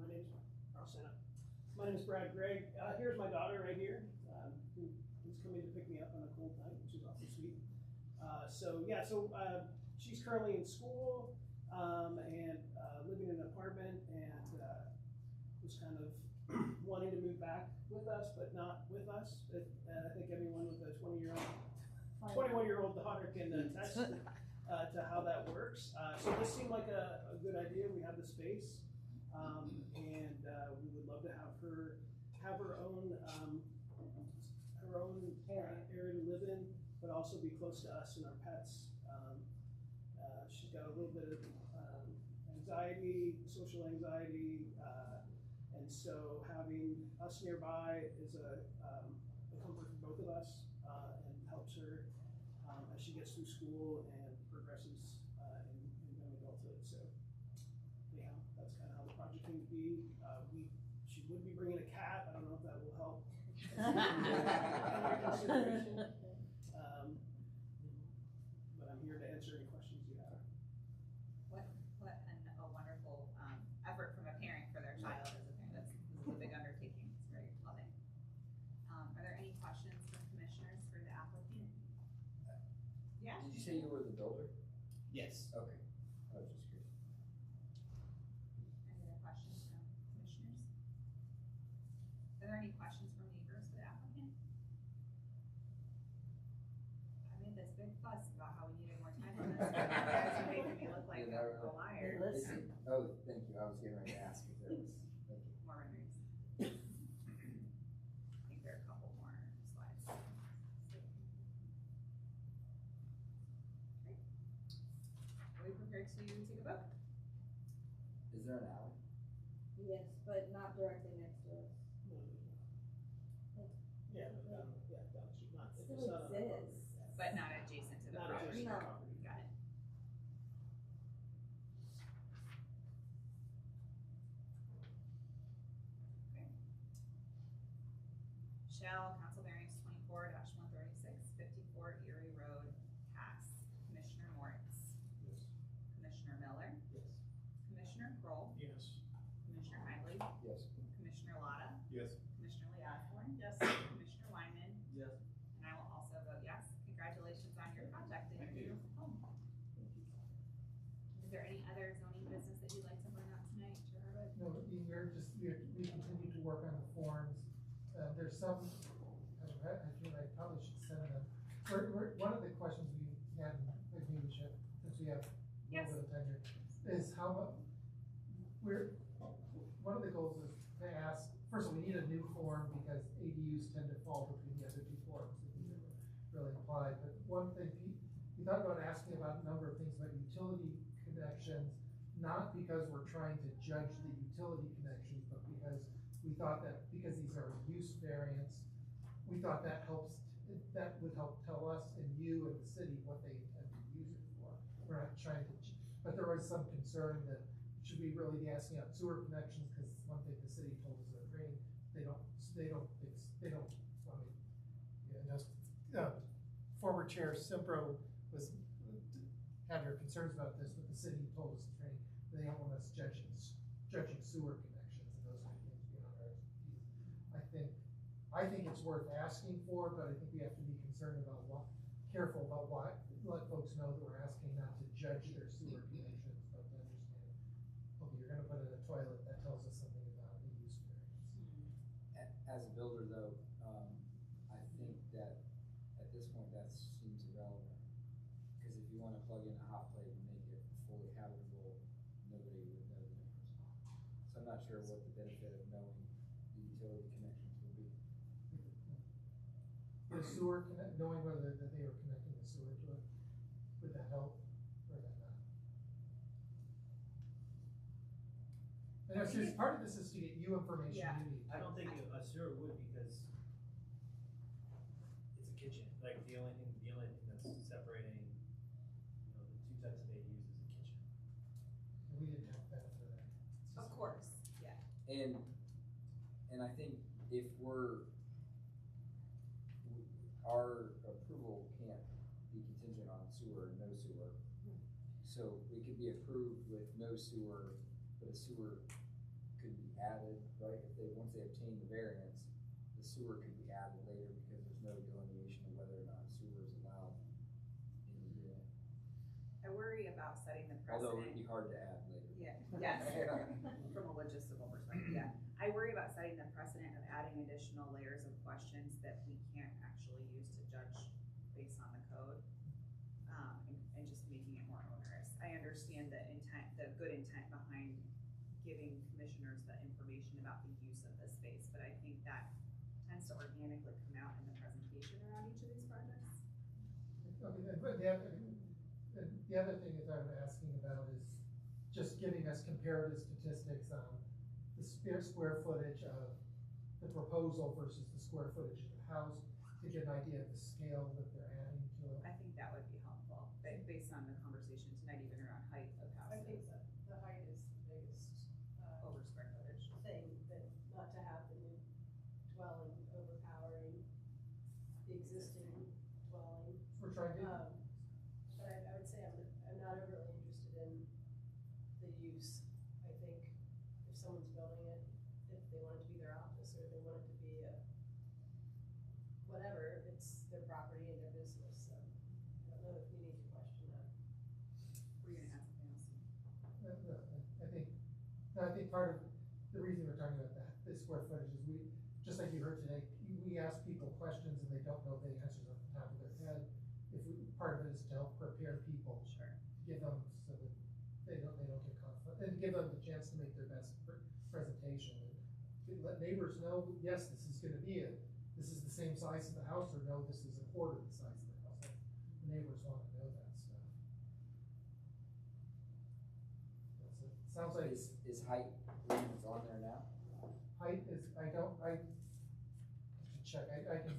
My name's My name is Brad Gregg. Here's my daughter right here, who's coming to pick me up on a cold night, which is awfully sweet. So she's currently in school and living in an apartment, and was kind of wanting to move back with us, but not with us. I think anyone with a 21-year-old daughter can attest to how that works. So this seemed like a good idea. We have the space, and we would love to have her own area to live in, but also be close to us and our pets. She's got a little bit of anxiety, social anxiety. And so having us nearby is a comfort for both of us, and helps her as she gets through school and progresses in young adulthood. So yeah, that's kind of how the project came to be. She would be bringing a cat. I don't know if that will help. But I'm here to answer any questions you have. What a wonderful effort from a parent for their child as a parent. This is a big undertaking. It's very loving. Are there any questions from commissioners for the applicant? Yeah. Did you say you were the builder? Yes. Okay. I was just curious. Any other questions from commissioners? Are there any questions from neighbors for the applicant? I made this big fuss about how we needed more time on this. You guys are making me look like a liar. Oh, thank you. I was getting ready to ask if there was. Thank you. More renderings. I think there are a couple more slides. Great. Are we prepared to take a vote? Is there an alley? Yes, but not directly next to us. Yeah, down the street, not. Still exists. But not adjacent to the Not property. adjacent to the No. property. Got it. Okay. Shall Council Variance 24-136, 54 Erie Road pass? Commissioner Moritz? Yes. Commissioner Miller? Yes. Commissioner Kroll? Yes. Commissioner Hiley? Yes. Commissioner Lotta? Yes. Commissioner Lee Osborne? Yes. Commissioner Wyman? Yes. And I will also vote yes. Congratulations on your project and your beautiful home. Is there any other zoning business that you'd like to bring up tonight, Gerard? No, we continue to work on the forms. There's some, I feel like I probably should send them. One of the questions we had, maybe we should, since we have a little bit of time here, is how much, one of the goals is to ask, first of all, we need a new form because ADUs tend to fall between the other two forms that we never really applied. But one thing, we thought about asking about a number of things about utility connections, not because we're trying to judge the utility connections, but because we thought that because these are use variants, we thought that would help tell us and you and the city what they intend to use it for. We're not trying to, but there was some concern that should we really be asking out sewer connections, because one thing the city told us they're agreeing, they don't want to, former chair Simpro had her concerns about this, but the city told us training, they don't want us judging sewer connections and those kind of things beyond our expertise. I think it's worth asking for, but I think we have to be concerned about careful about what, let folks know that we're asking not to judge their sewer connections, but to understand, okay, you're gonna put in a toilet, that tells us something about the use variance. As a builder though, I think that at this point that seems irrelevant. Because if you wanna plug in a hot plate and make it fully habitable, nobody would know the difference. So I'm not sure what the benefit of knowing the utility connections would be. The sewer, knowing whether that they were connecting the sewer to it, would that help or that not? And it's just, part of this is to get you information you need. I don't think a sewer would, because it's a kitchen. Like the only thing that's separating, the two types of ADUs is a kitchen. We didn't have that for that. Of course, yeah. And I think if our approval can't be contingent on sewer and no sewer. So we could be approved with no sewer, but a sewer could be added, right? Once they obtain the variance, the sewer could be added later because there's no delineation of whether or not sewer is allowed in the unit. I worry about setting the precedent. Although it would be hard to add later. Yeah, yes, from a logistical perspective, yeah. I worry about setting the precedent of adding additional layers of questions that we can't actually use to judge based on the code, and just making it more onerous. I understand the intent, the good intent behind giving commissioners the information about the use of the space, but I think that tends to organically come out in the presentation around each of these projects. Okay, but the other thing that I'm asking about is just giving us comparative statistics on the square footage of the proposal versus the square footage of the house, to get an idea of the scale that they're adding to it. I think that would be helpful, based on the conversation tonight, even around height of houses. I think that the height is the biggest, over square footage thing, that not to have the new dwelling overpowering the existing dwelling. We're trying to. But I would say I'm not overly interested in the use. I think if someone's building it, if they want it to be their office or they want it to be whatever, it's their property and their business. So I don't know if we need to question that. Were you gonna add something else? I think part of the reason we're talking about that, the square footage, is just like you heard today, we ask people questions and they don't know the answers off the top of their head. Part of it is to help prepare people. Sure. To give them, so that they don't get conflict, and give them the chance to make their best presentation. And let neighbors know, yes, this is the same size as the house, or no, this is a quarter the size of the house. The neighbors want to know that stuff. That's it. Sounds like. Is height reasons on there now? Height is, I should check, I can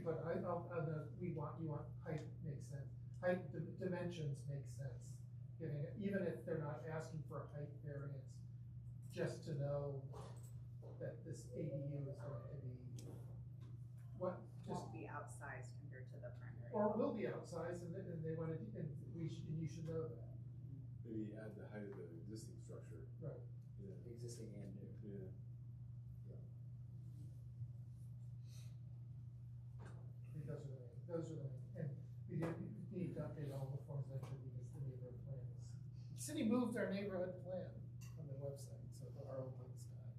put, you want height makes sense. Height, dimensions make sense. Even if they're not asking for a height variance, just to know that this ADU is going to be, Won't be outsized compared to the primary. or will be outsized, and they want to, and you should know that. Maybe add the height of the existing structure. Right. Yeah. Existing and new. Yeah. Those are the, and we need to update all the forms eventually, because the neighborhood plan is, the city moved our neighborhood plan on the website, so our old one's died.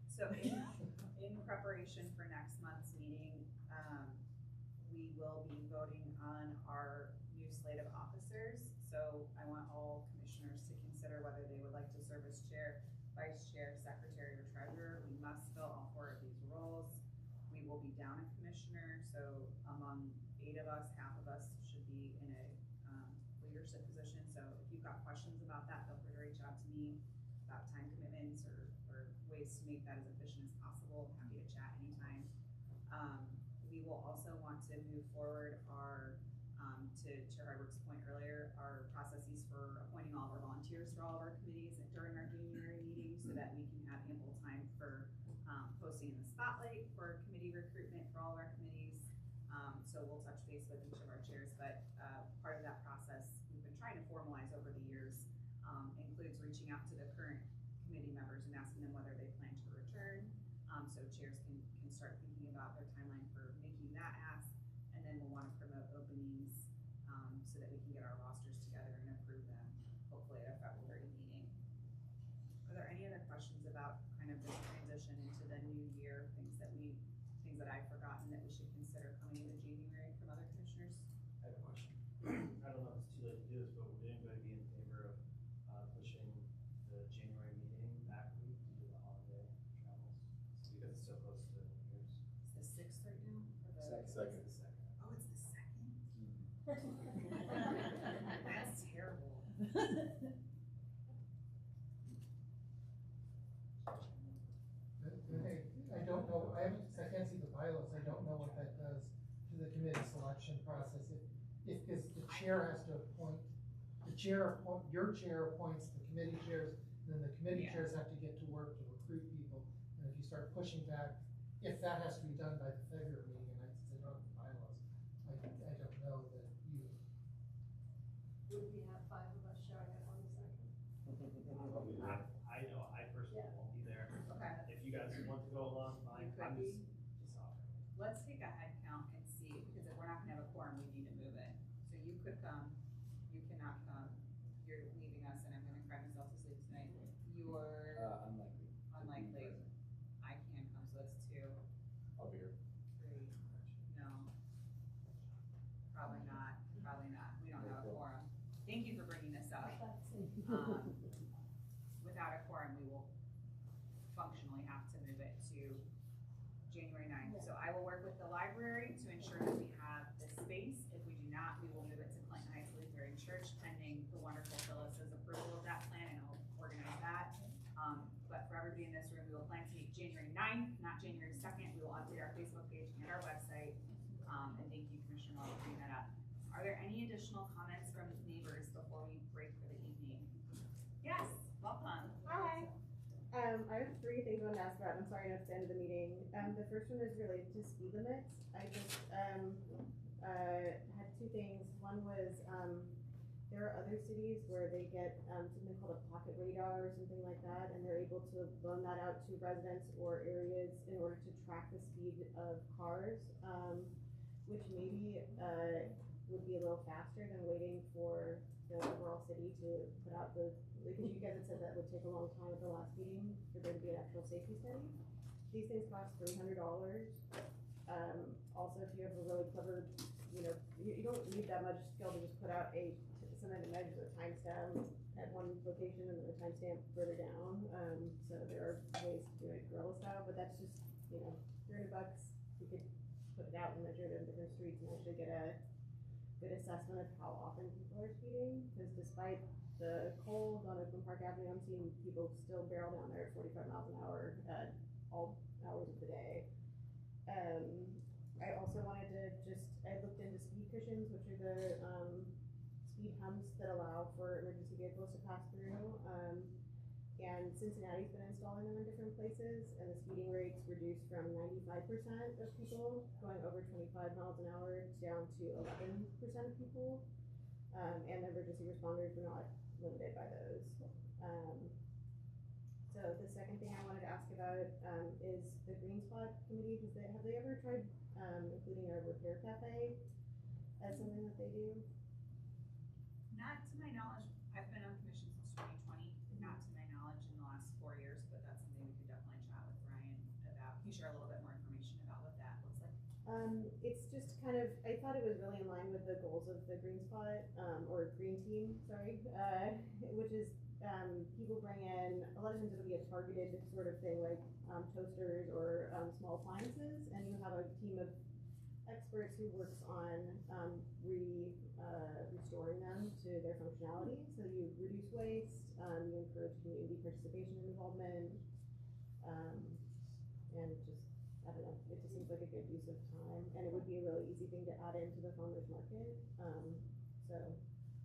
So in preparation for next month's meeting, we will be voting on our new slate of officers. So I want all commissioners to consider whether they would like to serve as chair, vice chair, secretary, or treasurer. We must fill all 4 of these roles. We will be down a commissioner, so among 8 of us, half of us should be make that as efficient as possible. I'm happy to chat anytime. We will also want to move forward our, to Chair Hardwick's point earlier, our processes for appointing all of our volunteers for all of our committees during our January meeting so that we can have ample time for posting in the spotlight for committee recruitment for all of our committees. So we'll touch base with each of our chairs, but part of that process we've been trying to formalize over the years includes reaching out to the current committee members and asking them whether they plan to return. So chairs can start thinking about their timeline for making that ask, and then we'll want to promote openings so that we can get our rosters together and approve them, hopefully at a February meeting. Are there any other questions about kind of this transition into the new year, things that I've forgotten that we should consider coming into January from other commissioners? I have a question. I don't know if it's too late to do this, but would anybody be in favor of pushing the January meeting back week due to the holiday travels? Because it's so close to New Year's. It's the 6th right now? Or the Second. It's the second. Oh, it's the 2nd? That's terrible. I don't know, I can't see the bylaws, I don't know what that does to the committee selection process. If the chair has to appoint, your chair appoints the committee chairs, then the committee chairs have to get to work to recruit people. And if you start pushing back, if that has to be done by the February meeting, and since I don't have the bylaws, I don't know that you. Would we have 5 of us showing up on the 2nd? I know, I personally won't be there. Okay. If you guys want to go along, fine. You could I'm be. just offering. Let's take a head count and see, because if we're not gonna have a quorum, we need to move it. So you could come, you cannot come, you're leaving us, and I'm gonna cry myself to sleep tonight. You're Unlikely. unlikely. I can come, so that's 2, I'll be here. 3, no. Probably not, we don't have a quorum. Thank you for bringing this up. Without a quorum, we will functionally have to move it to January 9th. So I will work with the library to ensure that we have the space. If we do not, we will move it to Clinton Heights Lutheran Church pending the wonderful Phyllis's approval of that plan, and I'll organize that. But for everybody in this room, we will plan to meet January 9th, not January 2nd. We will update our Facebook page and our website. And thank you, Commissioner Wall, for bringing that up. Are there any additional comments from neighbors before we break for the evening? Yes, welcome. Hi. I have 3 things I want to ask about. I'm sorry, I know it's the end of the meeting. The first one is related to speed limits. I just had 2 things. One was there are other cities where they get something called a pocket radar or something like that, and they're able to loan that out to residents or areas in order to track the speed of cars, which maybe would be a little faster than waiting for the overall city to put out the, because you guys had said that would take a long time at the last meeting for there to be an actual safety study. These things cost $300. Also, if you have a really clever, you don't need that much skill to just put out something that measures a timestamp at one location and then a timestamp further down. So there are ways to do it guerrilla style, but that's just, $300. You could put it out and measure it in different streets and actually get a good assessment of how often people are speeding, because despite the cold on Oakland Park Avenue, I'm seeing people still barrel down there at 45 miles an hour at all hours of the day. I also wanted to I looked into speed cushions, which are the speed humps that allow for emergency vehicles to pass through. And Cincinnati's been installing them in different places, and the speeding rates reduced from 95% of people going over 25 miles an hour down to 11% of people. And emergency responders were not limited by those. So the second thing I wanted to ask about is the Green Spot Committee. Have they ever tried including a repair cafe as something that they do? Not to my knowledge. I've been on commission since 2020. Not to my knowledge in the last 4 years, but that's something we could definitely chat with Ryan about. Can you share a little bit more information about what that looks like? It's just kind of, I thought it was really in line with the goals of the Green Spot, or Green Team, sorry, which is people bring in, a lot of times it'll be a targeted sort of thing, like toasters or small appliances, and you have a team of experts who works on restoring them to their functionality. So you reduce waste, you encourage community participation and involvement, And just, I don't know, it just seems like a good use of time, and it would be a really easy thing to add into the farmer's market, so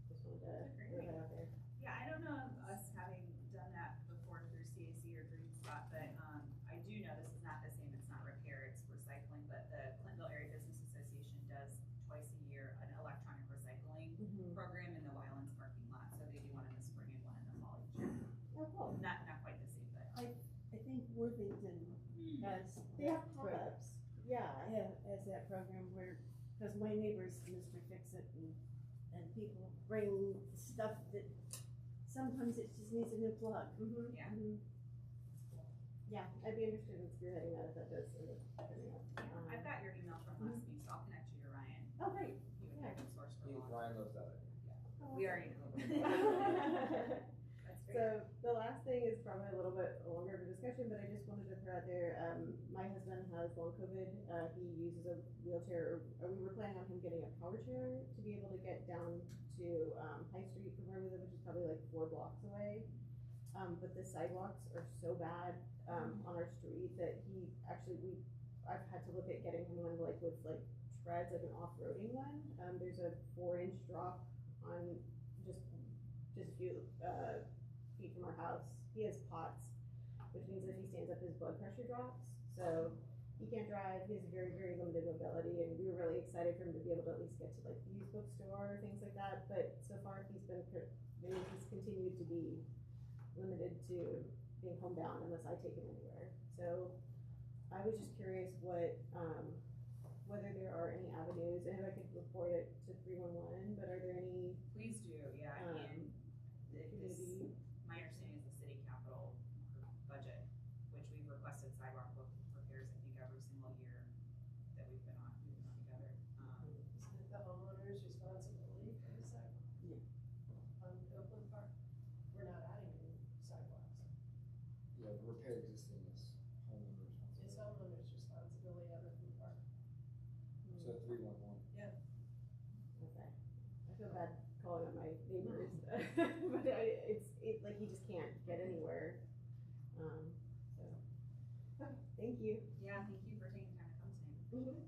just wanted to throw that out there. Yeah, I don't know of us having done that before through CAC or Green Spot, but, I do know this is not the same, it's not repair, it's recycling, but the Clintonville Area Business Association does twice a year an electronic recycling program in the Wylands parking lot, so they do one in the spring and one in the fall each year. Oh, cool. Not quite the same, but. I think Worthington has. They have that program. pop-ups, yeah. As that program where, because my neighbor's Mr. Fix-It and people bring stuff that sometimes it just needs a new plug. Yeah. Yeah, I'd be interested in spearheading that if that does end up coming up. I've got your email from last week, so I'll connect you to Ryan. Oh, great. He would be a good source for law. Ryan loves that idea. We already know. That's great. So the last thing is probably a little bit longer of a discussion, but I just wanted to throw out there, my husband has long COVID, he uses a wheelchair, or we were planning on him getting a power chair to be able to get down to, High Street from where we live, which is probably like 4 blocks away. But the sidewalks are so bad, on our street that I've had to look at getting him one like with like treads, like an off-roading one. There's a 4-inch drop on just a few, feet from our house. He has POTS, which means if he stands up, his blood pressure drops. So he can't drive, he has very, very limited mobility, and we were really excited for him to be able to at least get to like the used bookstore or things like that. But so far he's continued to be limited to being homebound unless I take him anywhere. So I was just curious what, whether there are any avenues, and if I could report it to 311, but are there any? Please do, yeah, and my understanding is the city capital budget, which we've requested sidewalk repairs, I think, every single year that we've been on together. Isn't it the homeowner's responsibility for the sidewalk? Yeah. On Oakland Park, we're not adding any sidewalks. Yeah, the repair existing is homeowner responsibility. It's homeowner's responsibility on Oakland Park. So 311. Yeah. Okay. I feel bad calling on my neighbors, but it's like he just can't get anywhere. So, okay, thank you. Yeah, thank you for taking time to come tonight.